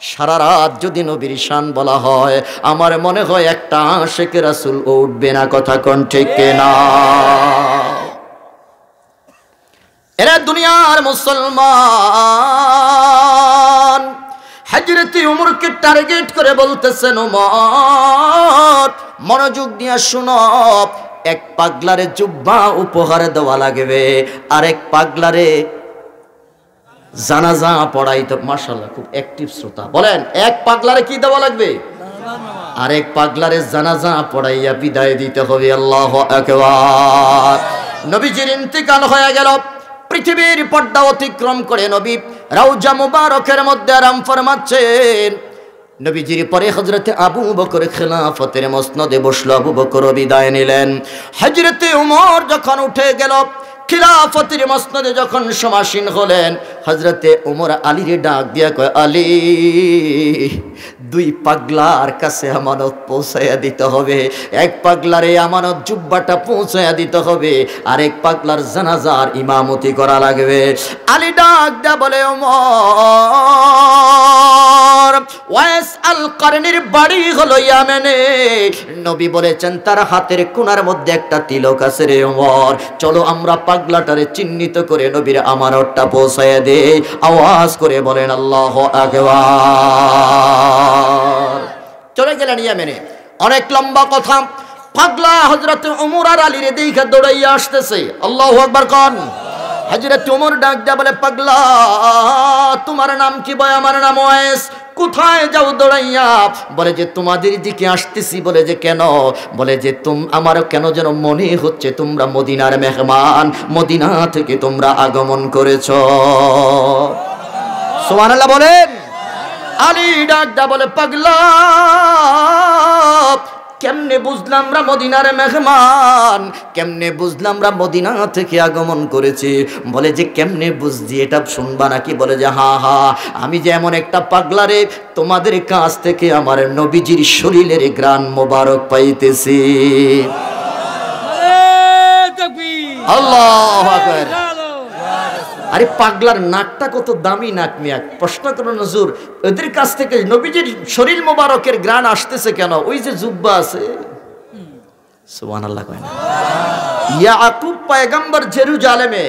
সারা রাত যদি নবীর শান বলা হয়, আমার মনে হয় একটা আশিক রাসূল উঠবে না। কথা কোন ঠিক না? এরা দুনিয়ার মুসলমান, হযরত উমরকে টার্গেট করে বলতেছেন, উমর মনোযোগ দিয়ে শুনো, এক পাগলারে জুব্বা উপহার দেওয়া লাগবে, আরেক পাগলারে জানাজা পড়াইতে। মাশাআল্লাহ, খুব অ্যাক্টিভ শ্রোতা। বলেন, এক পাগলারে কি দেওয়া লাগবে? আরেক পাগলারে জানাজা পড়াইয়া বিদায় দিতে হবে। আল্লাহু আকবার। নবীজির ইন্তিকাল হয়ে গেল, পৃথিবীর পর্দা অতিক্রম করে নবী রওজা মুবারকের মধ্যে আরাম ফরমাচ্ছেন। নবীজির পরে হযরতে আবু বকর খেলাফতের মসনদে বসলো, আবু বকর বিদায় নিলেন। হযরতে ওমর যখন উঠে গেল, খিলাফতের মসনদে যখন সমাসীন হলেন, হযরতে ওমর আলীর ডাক দিয়া কয়, আলী, দুই পাগলার কাছে আমানত পৌঁছাইয়া দিতে হবে। এক পাগলার এই আমানত জুব্বাটা পৌঁছাইয়া দিতে হবে, আরেক পাগলার জানাজার ইমামতি করা লাগবে। আলী ডাক দিয়া বলে, ওমর, ওয়াইস আল কারনির বাড়ি হলো ইয়ামেনে। নবী বলেছেন তার হাতের কোণার মধ্যে একটা তিলক আছে রে ওমর, চলো আমরা পাগলাটারে চিহ্নিত করে নবীর আমানতটা পৌঁছাইয়া দেই। আওয়াজ করে বলেন আল্লাহু আকবার। চলে গেলেন ইয়ামেনে। অনেক লম্বা কথা। পাগলা হযরত ওমর আর আলীর দিকে দৌড়াইয়া আসতেছে। আল্লাহু আকবার কোন। হযরত ওমর ডাক দিয়া বলে, পাগলা, তোমার নাম কি? বয়, আমার নাম ওয়াইস। কোথায় যাও দৌড়াইয়া? বলে যে তোমাদের দিকে আসতেছি। বলে যে কেন? বলে যে আমারও কেন যেন মনে হচ্ছে তোমরা মদিনার মেহমান, মদিনা থেকে তোমরা আগমন করেছ। সুবহানাল্লাহ বলেন। আলী ডাকদা বলে, পাগলা, কেমনে বুঝলাম আমরা মদিনার মেহমান? কেমনে বুঝলাম আমরা মদিনা থেকে আগমন করেছি? বলে যে কেমনে বুঝছি, এটা শুনবা নাকি? বলে যে হা হা, আমি যে এমন একটা পাগলারে তোমাদের কাছ থেকে আমার নবীজির শরীরের গ্রাণ মোবারক পাইতেছি। আল্লাহু আকবার। আরে পাগলার নাকটা কত দামি নাক মিয়া। প্রশ্ন করুন হুজুর, ওদের কাছ থেকে নবীজির শরীর মোবারকের গ্রাণ আসতেছে কেন? ওই যে জুব্বা আছে। সুবহানাল্লাহ কয় না? ইয়াকুব পয়গম্বর জেরুজালেমে,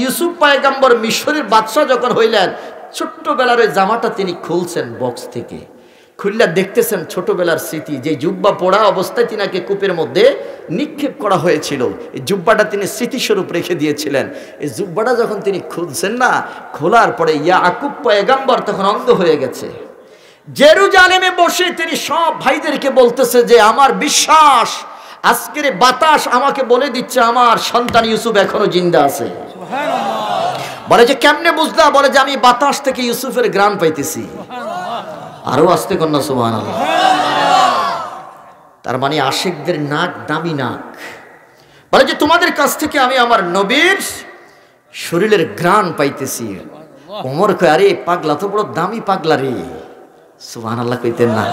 ইউসুফ পয়গম্বর মিশরের বাদশা যখন হইলেন, ছোট্টবেলার ওই জামাটা তিনি খুলছেন বক্স থেকে, খুললা দেখতেছেন ছোটবেলার স্মৃতি। যে জুব্বা পড়া অবস্থায় তিনাকে কূপের মধ্যে নিক্ষেপ করা হয়েছিল, এই জুব্বাটা তিনি স্মৃতিস্বরূপ রেখে দিয়েছিলেন। এই জুব্বাটা যখন তিনি খুলছেন না, খোলার পরে ইয়াকুব পয়গম্বর তখন অন্ধ হয়ে গেছে। জেরুজালেমে বসে তিনি সব ভাইদেরকে বলতেছে যে আমার বিশ্বাস, আজকের বাতাস আমাকে বলে দিচ্ছে আমার সন্তান ইউসুফ এখনো জিন্দা আছে। বলে যে কেমনে বুঝলা? বলে যে আমি বাতাস থেকে ইউসুফের গ্রাণ পাইতেছি। আরো আসতে কন্যা সুবহানাল্লাহ। তার মানে আশিকদের নাক দামি নাক। বলে যে তোমাদের কাছ থেকে আমি আমার নবীর শরীরের গ্রাণ পাইতেছি। ওমর কয়, আরে পাগলা তো বড় দামি পাগলা রে। সুবহানাল্লাহ কইতেন না?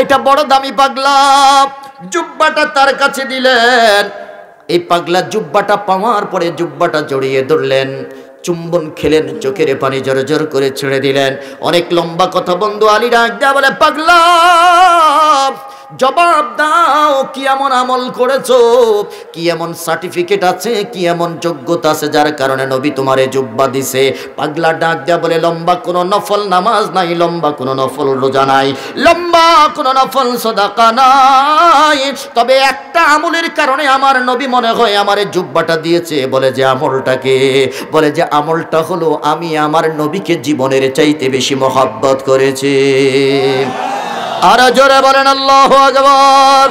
এটা বড় দামি পাগলা। জুব্বাটা তার কাছে দিলেন। এই পাগলা জুব্বাটা পাওয়ার পরে জুব্বাটা জড়িয়ে ধরলেন, চুম্বন খেলেন, চোখের পানি জোর করে ছেড়ে দিলেন। অনেক লম্বা কথা। বন্ধু আলী ডাক দেয়া বলে, পাগলা, জবাব দাও, কি এমন আমল করেছো? কি এমন সার্টিফিকেট আছে? কি এমন যোগ্যতা আছে যার কারণে নবী তোমারে জুব্বা দিছে? পাগলা ডাক দেয়া বলে, লম্বা কোনো নফল নামাজ নাই, লম্বা কোনো নফল রোজা নাই, লম্বা কোনো নফল সাদাকা নাই, তবে একটা আমলের কারণে আমার নবী মনে হয় আমারে জুব্বাটা দিয়েছে। বলে যে আমলটাকে? বলে যে আমলটা হলো আমি আমার নবীকে জীবনের চাইতে বেশি মহব্বত করেছি। আর জোরে বলেন আল্লাহু আকবার।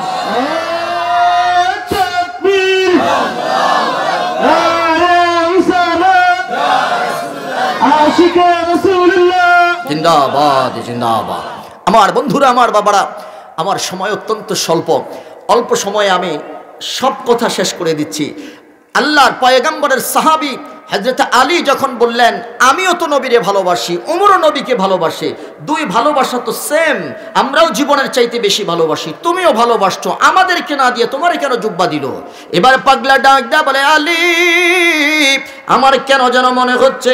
জিন্দাবাদ জিন্দাবাদ। আমার বন্ধুরা, আমার বাবারা, আমার সময় অত্যন্ত স্বল্প। অল্প সময়ে আমি সব কথা শেষ করে দিচ্ছি। আল্লাহর পয়গম্বরের সাহাবী হযরত আলী যখন বললেন আমিও তো নবীরে ভালোবাসি, ওমরও নবীকে ভালোবাসে, দুই ভালোবাসা তো সেম, আমরাও জীবনের চাইতে বেশি ভালোবাসি, তুমিও ভালোবাসছো, আমাদেরকে না দিয়ে তোমারে কেন জুব্বা দিল? এবার পাগলা ডাক দেয়া বলে, আলী, আমার কেন যেন মনে হচ্ছে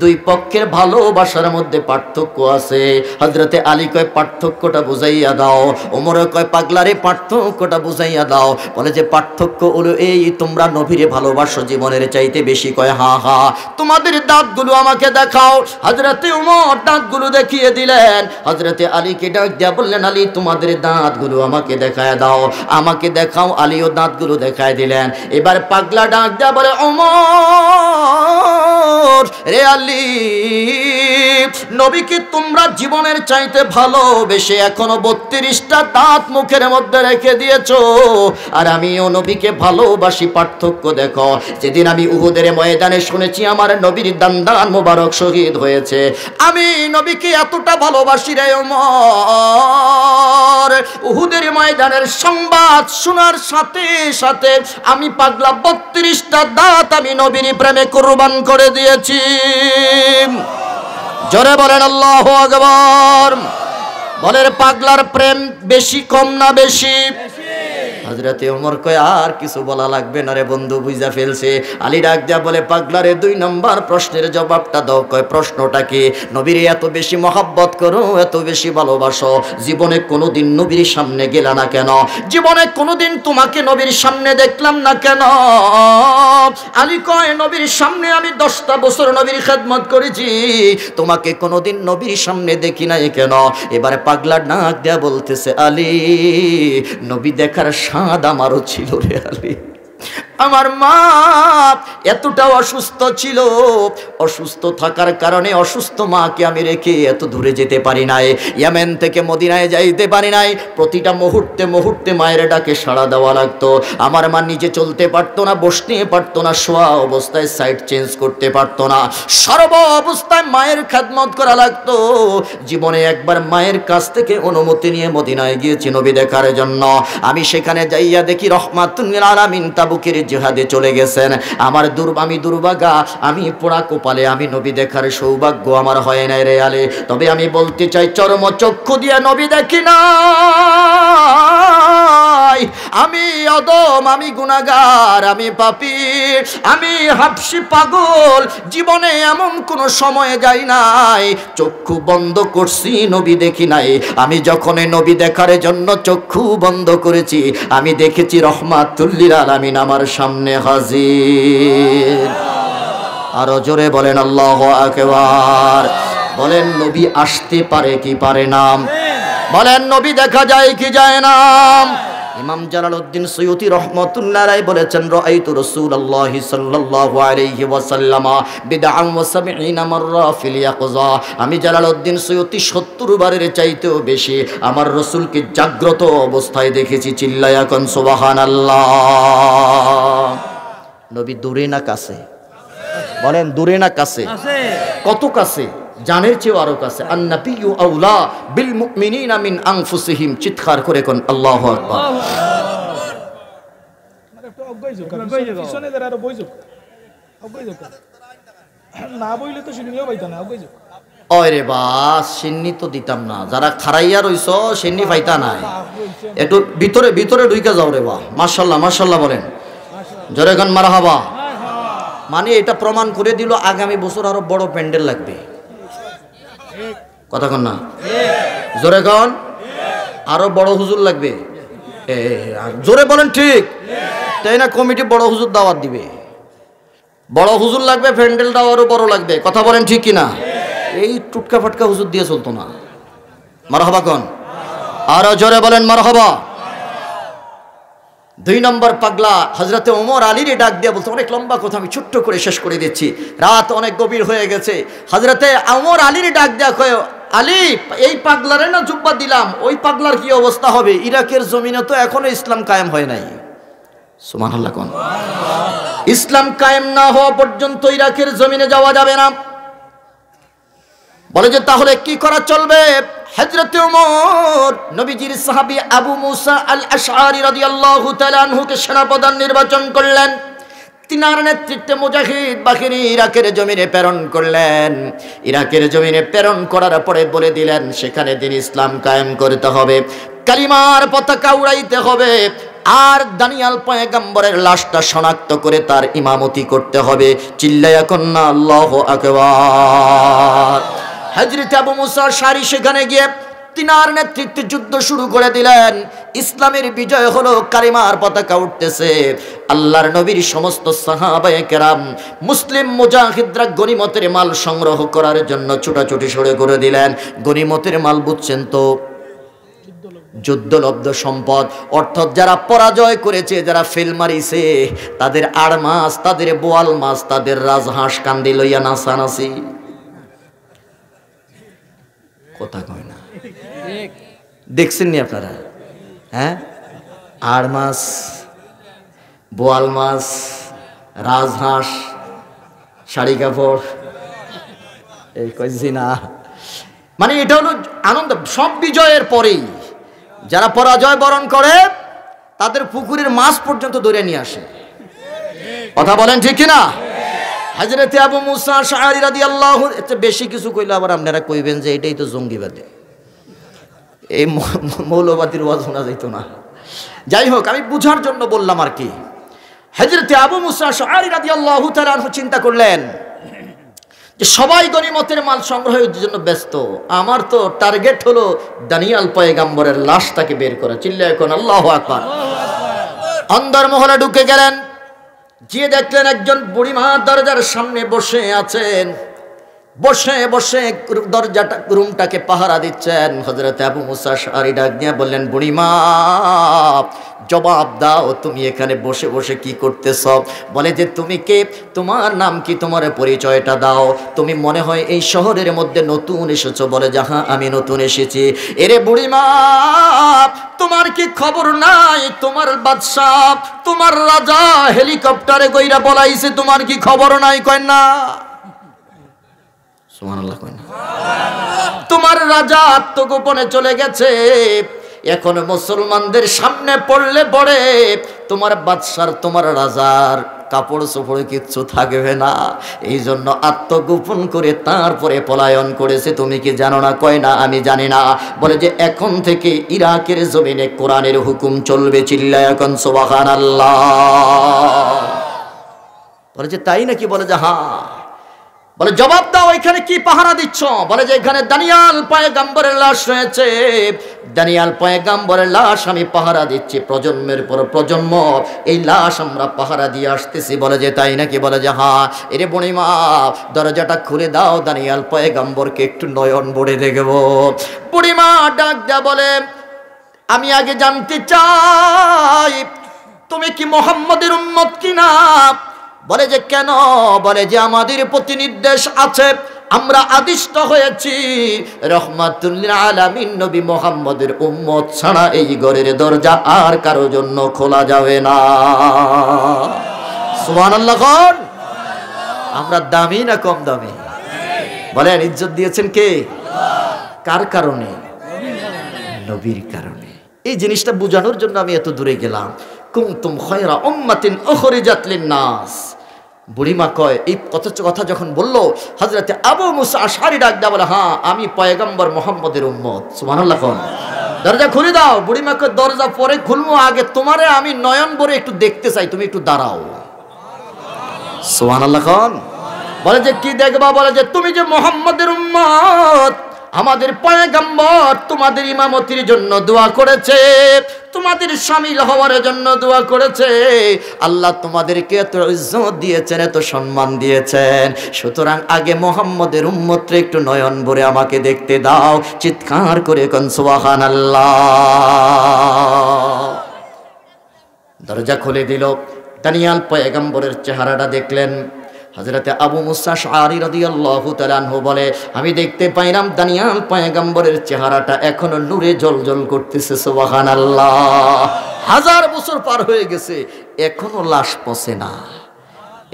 দুই পক্ষের ভালোবাসার মধ্যে পার্থক্য আছে। হযরতে আলী কয়, পার্থক্যটা বুঝাইয়া দাও। ওমরও কয়, পাগলারে পার্থক্যটা বুঝাইয়া দাও। বলে যে পার্থক্য হলো এই, তোমরা নবীরে ভালোবাসো জীবনের চাইতে বেশি। কয় হা হা, তোমাদের দাঁতগুলো আমাকে দেখাও। হযরতে ওমর দাঁতগুলো দেখিয়ে দিলেন। হযরতে আলীকে ডাক দিয়া বললেন, আলী তোমাদের দাঁতগুলো আমাকে দেখায় দাও, আমাকে দেখাও। আলীও দাঁতগুলো দেখায় দিলেন। এবার পাগলা ডাক দিয়া বলে, ওমর রে আলী, নবীকে তোমরা জীবনের চাইতে ভালোবেসে এখনো 32টা দাঁত মুখের মধ্যে রেখে দিয়েছো, আর আমিও নবীকে ভালোবাসি। পার্থক্য দেখো, যেদিন আমি উহুদের ময়দানে শুনেছি আমার নবীর দান্দান মোবারক শহীদ হয়েছে, আমি নবীকে এতটা ভালোবাসি রে ওমর, উহুদের ময়দানের সংবাদ শোনার সাথে সাথে আমি পাগলা 32টা দাঁত আমি নবীর প্রেমে কুরবান করে দিয়েছি। জোরে বলেন আল্লাহু আকবার। বলেন পাগলার প্রেম বেশি কম না বেশি? হযরতে ওমর কয় আর কিছু বলা লাগবে না রে বন্ধু, বুঝা ফেলছে। আলী ডাক দিয়া বলে, পাগলারে 2 নম্বর প্রশ্নের জবাবটা দাও। কয় প্রশ্নটা কি? নবীর এত বেশি মহব্বত করো, এত বেশি ভালোবাসো, জীবনে কোনোদিন নবীর সামনে গেলা না কেন? জীবনে কোনোদিন তোমাকে নবীর সামনে দেখলাম না কেন? আলী কয়, নবীর সামনে আমি 10টা বছর নবীর খেদমত করেছি, তোমাকে কোনোদিন নবীর সামনে দেখি নাই কেন? এবারে পাগলা ডাক দিয়া বলতেছে, আলী নবী দেখার স্বাদ আমারও ছিল রে আলী। আমার মা এতটা অসুস্থ ছিল, অসুস্থ থাকার কারণে অসুস্থ মাকে আমি রেখে এত দূরে যেতে পারি নাই, ইয়েমেন থেকে মদিনায় যাইতে পারি নাই। প্রতিটা মুহূর্তে মুহূর্তে মায়ের ডাকে সাড়া দেওয়া লাগতো। আমার মা নিজে চলতে পারতো না, বসতে পারতো না, শোয়া অবস্থায় সাইড চেঞ্জ করতে পারতো না, সর্ব অবস্থায় মায়ের খেদমত করা লাগতো। জীবনে একবার মায়ের কাছ থেকে অনুমতি নিয়ে মদিনায় গিয়েছি নবী দেখার জন্য। আমি সেখানে যাইয়া দেখি রহমাতুল আলামিন তাবুকের জিহাদে চলে গেছেন। আমি দুর্ভাগা, আমি পোড়া কপালে, আমি নবী দেখার সৌভাগ্য আমার হয় নাই রে আলে। তবে আমি বলতে চাই, চরম চক্ষু দিয়ে নবী দেখি না, আমি অদম, আমি গুনাহগার, আমি পাপী, আমি হাবশি পাগল। জীবনে এমন কোন সময় যাই নাই চক্ষু বন্ধ করছি নবী দেখি নাই। আমি যখন নবী দেখার জন্য চক্ষু বন্ধ করেছি, আমি দেখেছি রহমাতুল লিল আলামিন আমার সামনে হাজির। আরো জোরে বলেন আল্লাহু আকবার। বলেন নবী আসতে পারে কি পারে না? বলেন নবী দেখা যায় কি যায় না? ইমাম জালালউদ্দিন সুয়ুতি রাহমাতুল্লাহ আলাইহি বলেছেন, রাআইতু রাসূলুল্লাহি সাল্লাল্লাহু আলাইহি ওয়াসাল্লাম বিদআন ওয়া ৭০ মাররা ফিল ইয়াকযা। আমি জালালউদ্দিন সুয়ুতি ৭০ বারের চাইতেও বেশি আমার রাসূলকে জাগ্রত অবস্থায় দেখেছি। চিল্লায়া কোন সুবহানাল্লাহ। নবী দূরে না কাছে? বলেন দূরে না কাছে? কত কাছে? জানের চেয়েও আরো কাছে। আন-নাবিয়্যু আউলা বিল মুমিনিনা মিন আনফুসিহিম। চিৎকার করে কোন আল্লাহু আকবার। ওরে বাস, সিন্নি তো দিতাম না। যারা খারাইয়া রইছ সিন্নি পাইতা নাই, একটু ভিতরে ভিতরে ঢুইকা যাও রে বা। মাশাআল্লাহ মাশাআল্লাহ বলেন জোরে গান মারহাবা। মানে এটা প্রমাণ করে দিল আগামী বছর আরো বড় প্যান্ডেল লাগবে। কথা কন না? জোরে কন। আরো বড় হুজুর লাগবে। জোরে বলেন ঠিক তাই না? কমিটি বড় হুজুর দাওয়াত দিবে, বড় হুজুর লাগবে, প্যান্ডেলটাও আরো বড় লাগবে। কথা বলেন ঠিক কিনা? এই টুটকা ফাটকা হুজুর দিয়ে চলতো না। মারহাবা কন। আরো জোরে বলেন মারহাবা। 2 নম্বর পাগলা হযরতে ওমর আলীর ডাক দিয়ে বলতে, অনেক লম্বা কথা, আমি ছোট্ট করে শেষ করে দিচ্ছি, রাত অনেক গভীর হয়ে গেছে। হযরতে ওমর আলীর ডাক দেয়া কয়, আলী এই পাগলারে না জুব্বা দিলাম, ওই পাগলার কি অবস্থা হবে? ইরাকের জমিনে তো এখনো ইসলাম কায়েম হয় নাই। সুবহানাল্লাহ কোন। ইসলাম কায়েম না হওয়া পর্যন্ত ইরাকের জমিনে যাওয়া যাবে না। বলে যে তাহলে কি করা চলবে? হযরতে ওমর নবীজির সাহাবী আবু মুসা আল আশআরী রাদিয়াল্লাহু তাআলা আনহুকে সেনাপ্রধান নির্বাচন করলেন। তিনার নেতৃত্বে মুজাহিদ বাহিনী ইরাকের জমিনে প্রেরণ করলেন। ইরাকের জমিনে প্রেরণ করার পরে বলে দিলেন, সেখানে দিন ইসলাম কায়েম করতে হবে, কালিমার পতাকা উড়াইতে হবে, আর দানিয়াল পয়গম্বরের লাশটা শনাক্ত করে তার ইমামতি করতে হবে। চিল্লায়া কন্না আল্লাহু আকবার। হযরত আবু মুসা শারি সেখানে গিয়ে তিনার নেতৃত্বে যুদ্ধ শুরু করে দিলেন। ইসলামের বিজয় হলো, কালিমার পতাকা উঠতেছে। আল্লাহর নবীর সমস্ত সাহাবায়ে কেরাম মুসলিম মুজাহিদরা গনিমতের মাল সংগ্রহ করার জন্য ছুটাছুটি শুরু করে দিলেন। গনিমতের মাল বুঝছেন তো, যুদ্ধলব্ধ সম্পদ, অর্থাৎ যারা পরাজয় করেছে, যারা ফেল মারিছে, তাদের আড় মাছ, তাদের বোয়াল মাছ, তাদের রাজহাঁস কান্দি লইয়া নাচানাচি। কথা কয় না, দেখছেন নি আপনারা? হ্যাঁ, আড় মাছ, বোয়াল মাছ, রাজহাঁস, শাড়ি কাপড়, এই কইছি না, মানে এটা হলো আনন্দ। সব বিজয়ের পরেই যারা পরাজয় বরণ করে তাদের পুকুরের মাছ পর্যন্ত ধরে নিয়ে আসে। কথা বলেন ঠিক কিনা? হযরত আবু মুসা আশআরী রাদিয়াল্লাহু, এতে বেশি কিছু কইলে আবার আপনারা কইবেন যে এটাই তো জঙ্গিবাদী, এই মৌলবাদীর ওয়াজ শোনা যাইতো না। যাই হোক, আমি বুঝার জন্য বললাম আর কি। হযরত আবু মুসা আশআরী রাদিয়াল্লাহু তাআলা চিন্তা করলেন যে সবাই গনিমতের মাল সংগ্রহের জন্য ব্যস্ত, আমার তো টার্গেট হলো দানিয়াল পয়গাম্বরের লাশটাকে বের করা। চিল্লায় কোন আল্লাহু আকবার। অন্দর মহলে ঢুকে গেলেন, গিয়ে দেখলেন একজন বুড়িমা দরজার সামনে বসে আছেন। বসে বসে দরজাটা, রুমটাকে পাহারা দিচ্ছেন। হযরত আবু মুসা আশআরী ডাক দিয়ে বললেন, বুড়িমা জবাব দাও, তুমি এখানে বসে বসে কি করতেছ? বলে যে তুমি কে, তোমার নাম কি, তোমার পরিচয়টা দাও। তুমি মনে হয় এই শহরের মধ্যে নতুন এসেছো? বলে যে হ্যাঁ, আমি নতুন এসেছি। এরে বুড়িমা, তোমার কি খবর নাই? তোমার বাদশাহ, তোমার রাজা হেলিকপ্টারে কইরা বলাইছে, তোমার কি খবর নাই? কয় না। সুবহানাল্লাহ কয় না। তোমার রাজা আত্মগোপনে চলে গেছে, এখন মুসলমানদের সামনে পড়লে পড়ে তোমার বাদশার, তোমার রাজার কাপড় চোপড় কিচ্ছু থাকবে না, এই জন্য আত্মগোপন করে তারপরে পলায়ন করেছে। তুমি কি জানো না? কয় না, আমি জানি না। বলে যে এখন থেকে ইরাকের জমিনে কোরআনের হুকুম চলবে। চিল্লায় এখন সুবহানাল্লাহ। বলে যে তাই নাকি? বলে যে হ্যাঁ। বলে জবাব দাও, এখানে কি পাহারা দিচ্ছ? বলে যে এখানে দানিয়াল পয়গাম্বরের লাশ রয়েছে, দানিয়াল পয়গাম্বরের লাশ আমি পাহারা দিচ্ছি, প্রজন্মের পর প্রজন্ম এই লাশ আমরা পাহারা দিয়ে আসতেছি। বলে যে তাই নাকি? বলে যে হ্যাঁ। এরে বুড়িমা, দরজাটা খুলে দাও, দানিয়াল পয়গাম্বরকে একটু নয়ন ভরে দেখব। বুড়িমা ডাক দেয়া বলে, আমি আগে জানতে চাই তুমি কি মুহাম্মদের উম্মত কিনা? বলে যে কেন? বলে যে আমাদের প্রতি নির্দেশ আছে, আমরা আদিষ্ট হয়েছি রহমাতুল লিল আলামিন নবী মুহাম্মদের উম্মত ছাড়া এই ঘরের দরজা আর কারো জন্য খোলা যাবে না। সুবহানাল্লাহ। কোন আমরা দামি না কম দামি? বলেন ইজ্জত দিয়েছেন কে? কার কারণে? নবীর কারণে। এই জিনিসটা বোঝানোর জন্য আমি এত দূরে গেলাম। কুনতুম খায়রা উম্মাতিন উখরিজাত লিন-নাস। বুড়িমা কয়, এই কথা যখন বললো, হযরত আবু মুসা আশআরী ডাক দেয়া বলে, হ্যাঁ আমি পয়গম্বর মুহাম্মদের উম্মত। সুবহানাল্লাহ। কোন দরজা খুলে দাও। বুড়িমা কয়, দরজা পরে খুলবো, আগে তোমারে আমি নয়ন ভরে একটু দেখতে চাই, তুমি একটু দাঁড়াও। সুবহানাল্লাহ। কোন বলে যে কি দেখবা? বলে যে তুমি যে মুহাম্মদের উম্মত, আমাদের পয়গম্বর তোমাদের ইমামতির জন্য দোয়া করেছে, তোমাদের শামিল হওয়ার জন্য দোয়া করেছে। আল্লাহ তোমাদেরকে এত ইজ্জত দিয়েছেন, এত সম্মান দিয়েছেন, সুতরাং আগে মুহাম্মদের উম্মতরে একটু নয়ন ভরে আমাকে দেখতে দাও। চিৎকার করে কোন সুবহানাল্লাহ। দরজা খুলে দিল। দানিয়াল পয়গম্বরের চেহারাটা দেখলেন। হযরত আবু মুসা আশআরী রাদিয়াল্লাহু তাআলা আনহু বলে, আমি দেখতে পাইলাম দানিয়াল পয়গম্বরের চেহারাটা এখনো নূরে জ্বলজ্বল করতেছে। সুবহানাল্লাহ। 1000 বছর পার হয়ে গেছে, এখনো লাশ পচে না।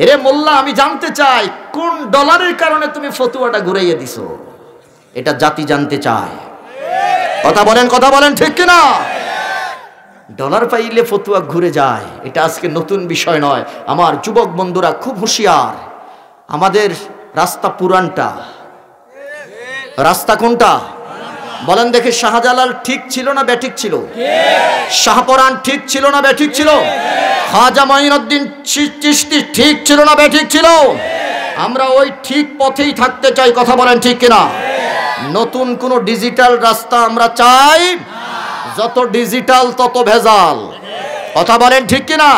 এরে মোল্লা, আমি জানতে চাই কোন ডলারের কারণে তুমি ফতোয়াটা ঘুরাইয়ে দিছো? এটা জাতি জানতে চায়। কথা বলেন ঠিক কিনা? ডলার পাইলে ফতুয়া ঘুরে যায়, এটা আজকে নতুন বিষয় নয়। আমার যুবক বন্ধুরা খুব হুঁশিয়ার। আমাদের রাস্তা পুরানটা, রাস্তা কোনটা বলেন দেখে? শাহজালাল ঠিক ছিল না ব্যাঠিক ছিল? শাহপরান ঠিক ছিল না ব্যাঠিক ছিল? খাজা মাইনুদ্দিন চিশতি ঠিক ছিল না ব্যাঠিক ছিল? আমরা ওই ঠিক পথেই থাকতে চাই। কথা বলেন ঠিক কিনা? নতুন কোন ডিজিটাল রাস্তা আমরা চাই, যত ডিজিটাল তত ভেজাল। কথা বলেন ঠিক কিনা?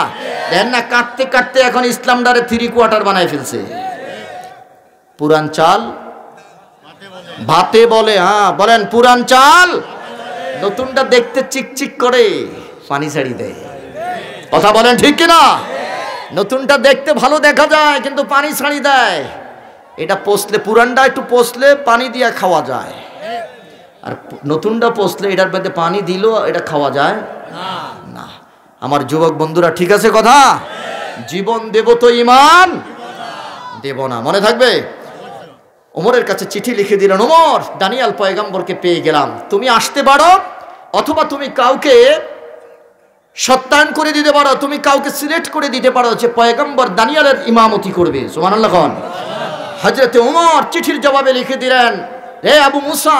দেন না, কাটতে কাটতে এখন ইসলামডারে 3/4 বানায় ফেলছে। পুরান চাল ভাতে বলে, হ্যাঁ বলেন, পুরান চাল নতুনটা দেখতে চিকচিক করে পানি ছাড়ি দেয়। কথা বলেন ঠিক কিনা? নতুনটা দেখতে ভালো দেখা যায় কিন্তু পানি ছাড়ি দেয়। এটা পোষলে, পুরানটা একটু পোষলে পানি দিয়া খাওয়া যায়, আর নতুনটা পোষলে এটার মধ্যে পানি দিলেও এটা খাওয়া যায় না। আমার যুবক বন্ধুরা ঠিক আছে কথা? জীবন দেব তো ঈমান দেব না, মনে থাকবে। ওমরের কাছে চিঠি লিখে দিলেন, ওমর, দানিয়াল পয়গম্বরকে পেয়ে গেলাম, তুমি আসতে পারো অথবা তুমি কাউকে সত্যায়ন করে দিতে পারো, তুমি কাউকে সিলেক্ট করে দিতে পারো যে পয়গম্বর দানিয়ালের ইমামতি করবে। সুবহানাল্লাহ। হযরতে ওমর চিঠির জবাবে লিখে দিলেন, হে আবু মুসা,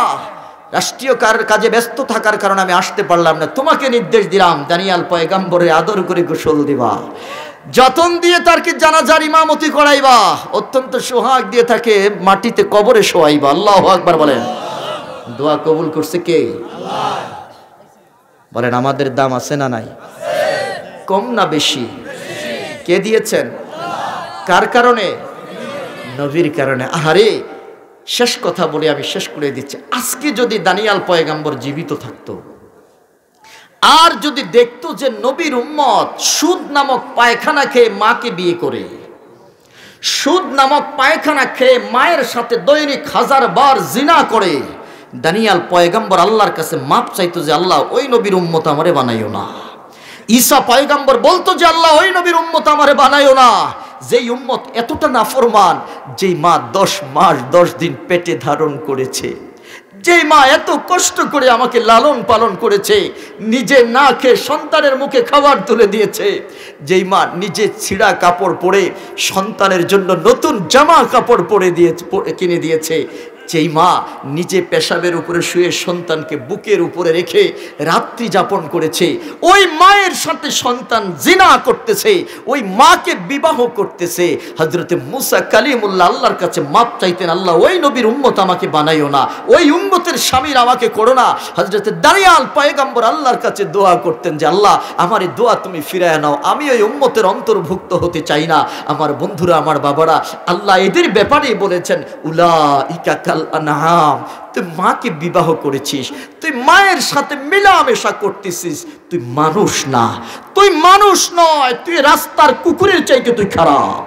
রাষ্ট্রীয় কাজে ব্যস্ত থাকার কারণে আমি আসতে পারলাম না, তোমাকে নির্দেশ দিলাম দানিয়াল পয়গম্বরের আদর করে গোসল দিবা, যতন দিয়ে তার কি জানাজার ইমামতি করাইবা, অত্যন্ত সোহাগ দিয়ে তাকে মাটিতে কবরে শোয়াইবা। আল্লাহু আকবার বলেন। দোয়া কবুল করছে কে? আল্লাহ। বলেন, আমাদের দাম আছে না নাই? কম না বেশি? কে দিয়েছেন? কার কারণে? নবীর কারণে। আহারে, শেষ কথা বলে আমি শেষ করে দিচ্ছি। আজকে যদি দানিয়াল পয়গম্বর জীবিত থাকতো আর যদি দেখতো যে নবীর উম্মত সুদ নামক পায়খানা খেয়ে মাকে বিয়ে করে, সুদ নামক পায়খানা খেয়ে মায়ের সাথে দৈনিক 1000 বার জিনা করে, দানিয়াল পয়গম্বর আল্লাহর কাছে মাপ চাইতো যে আল্লাহ ওই নবীর উম্মত আমারে বানাইও না। ঈসা পয়গম্বর বলতো যে আল্লাহ ওই নবীর উম্মত আমারে বানাইও না। যেই উম্মত এতটা নাফরমান, যেই মা 10 মাস 10 দিন পেটে ধারণ করেছে, যেই মা এত কষ্ট করে আমাকে লালন পালন করেছে, নিজে না খেয়ে সন্তানের মুখে খাবার তুলে দিয়েছে, যেই মা নিজে ছিঁড়া কাপড় পরে সন্তানের জন্য নতুন জামা কাপড় কিনে দিয়েছে, যেই মা নিজে পেশাবের উপরে শুয়ে সন্তানকে বুকের উপরে রেখে রাত্রি যাপন করেছে, ওই মায়ের সাথে সন্তান জিনা করতেছে, ওই মাকে বিবাহ করতেছে। হযরতে মুসা কালিমুল্লাহ আল্লাহর কাছে মাপ চাইতেন, আল্লাহ ওই নবীর উম্মত আমাকে বানাইও না, ওই উম্মতের স্বামীর আমাকে করো না। হযরতে দানিয়াল পয়গম্বর আল্লাহর কাছে দোয়া করতেন যে আল্লাহ আমার এই দোয়া তুমি ফিরায় নাও, আমি ওই উম্মতের অন্তর্ভুক্ত হতে চাই না। আমার বন্ধুরা, আমার বাবারা, আল্লাহ এদের ব্যাপারেই বলেছেন, উলাইকা কাল আনআম। তুই মাকে বিবাহ করেছিস, তুই মায়ের সাথে মেলামেশা করতেছিস, তুই মানুষ না, তুই মানুষ নয়, তুই রাস্তার কুকুরের চাইতে তুই খারাপ।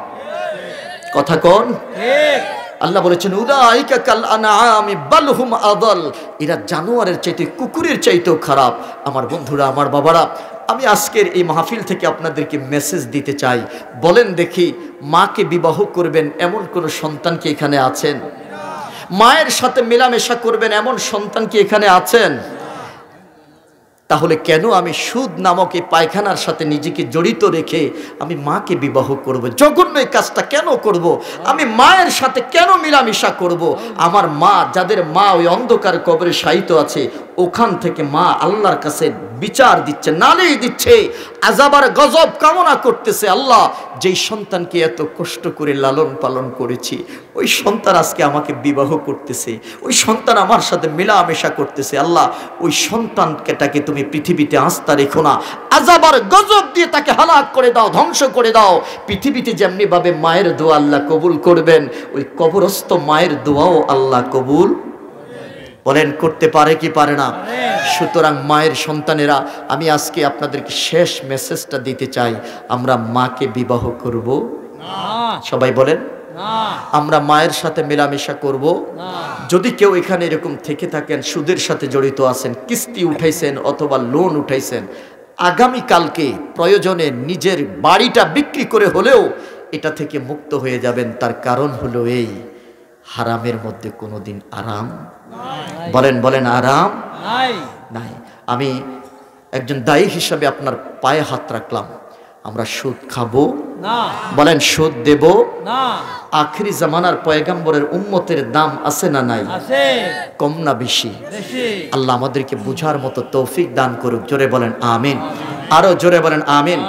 কথা কোন? আল্লাহ বলেছেন, উলাইকা কাল আনআম বাল হুম আদাল, এরা জানোয়ারের চাইতে, কুকুরের চাইতেও খারাপ। আমার বন্ধুরা, আমার বাবারা, আমি আজকের এই মাহফিল থেকে আপনাদেরকে মেসেজ দিতে চাই। বলেন দেখি, মাকে বিবাহ করবেন এমন কোন সন্তান কি এখানে আছেন? মায়ের সাথে মেলামেশা করবেন এমন সন্তান কি এখানে আছেন? তাহলে কেন আমি সুদ নামক এই পায়খানার সাথে নিজেকে জড়িত রেখে আমি মাকে বিবাহ করব? জঘন্য এই কাজটা কেন করব? আমি মায়ের সাথে কেন মেলামেশা করব? আমার মা, যাদের মা ওই অন্ধকার কবরে শায়িত আছে, ওখান থেকে মা আল্লাহর কাছে বিচার দিচ্ছে, নালিশ দিচ্ছে, আযাব আর গজব কামনা করতেছে। আল্লাহ, যেই সন্তানকে এত কষ্ট করে লালন পালন করেছি, ওই সন্তান আজকে আমাকে বিবাহ করতেছে, ওই সন্তান আমার সাথে মেলামেশা করতেছে। আল্লাহ, ওই সন্তানটাকে তুমি পৃথিবীতে আস্থা রেখো না, আযাব আর গজব দিয়ে তাকে হালাক করে দাও, ধ্বংস করে দাও। পৃথিবীতে যেমনি ভাবে মায়ের দোয়া আল্লাহ কবুল করবেন, ওই কবরস্থ মায়ের দোয়াও আল্লাহ কবুল বলেন করতে পারে কি পারে না? সুতরাং মায়ের সন্তানেরা, আমি আজকে আপনাদেরকে শেষ মেসেজটা দিতে চাই, আমরা মাকে বিবাহ করব না। সবাই বলেন, আমরা মায়ের সাথে মেলামেশা করব না। যদি কেউ এখানে এরকম থেকে থাকেন, সুদের সাথে জড়িত আছেন, কিস্তি উঠাইছেন অথবা লোন উঠাইছেন, আগামী কালকে প্রয়োজনে নিজের বাড়িটা বিক্রি করে হলেও এটা থেকে মুক্ত হয়ে যাবেন। তার কারণ হলো এই, হারামের মধ্যে কোনোদিন আরাম বলেন বলেন আরাম নাই। আমি একজন দায়ী হিসাবে আপনার পায়ে হাত রাখলাম, আমরা সুদ খাবো না, বলেন সুদ দেব না। আখিরি জামানার পয়গম্বরের উম্মতের দাম আছে না নাই? আছে। কম না বেশি? আল্লাহ আমাদেরকে বুঝার মতো তৌফিক দান করুক। জোরে বলেন আমিন, আরো জোরে বলেন আমিন।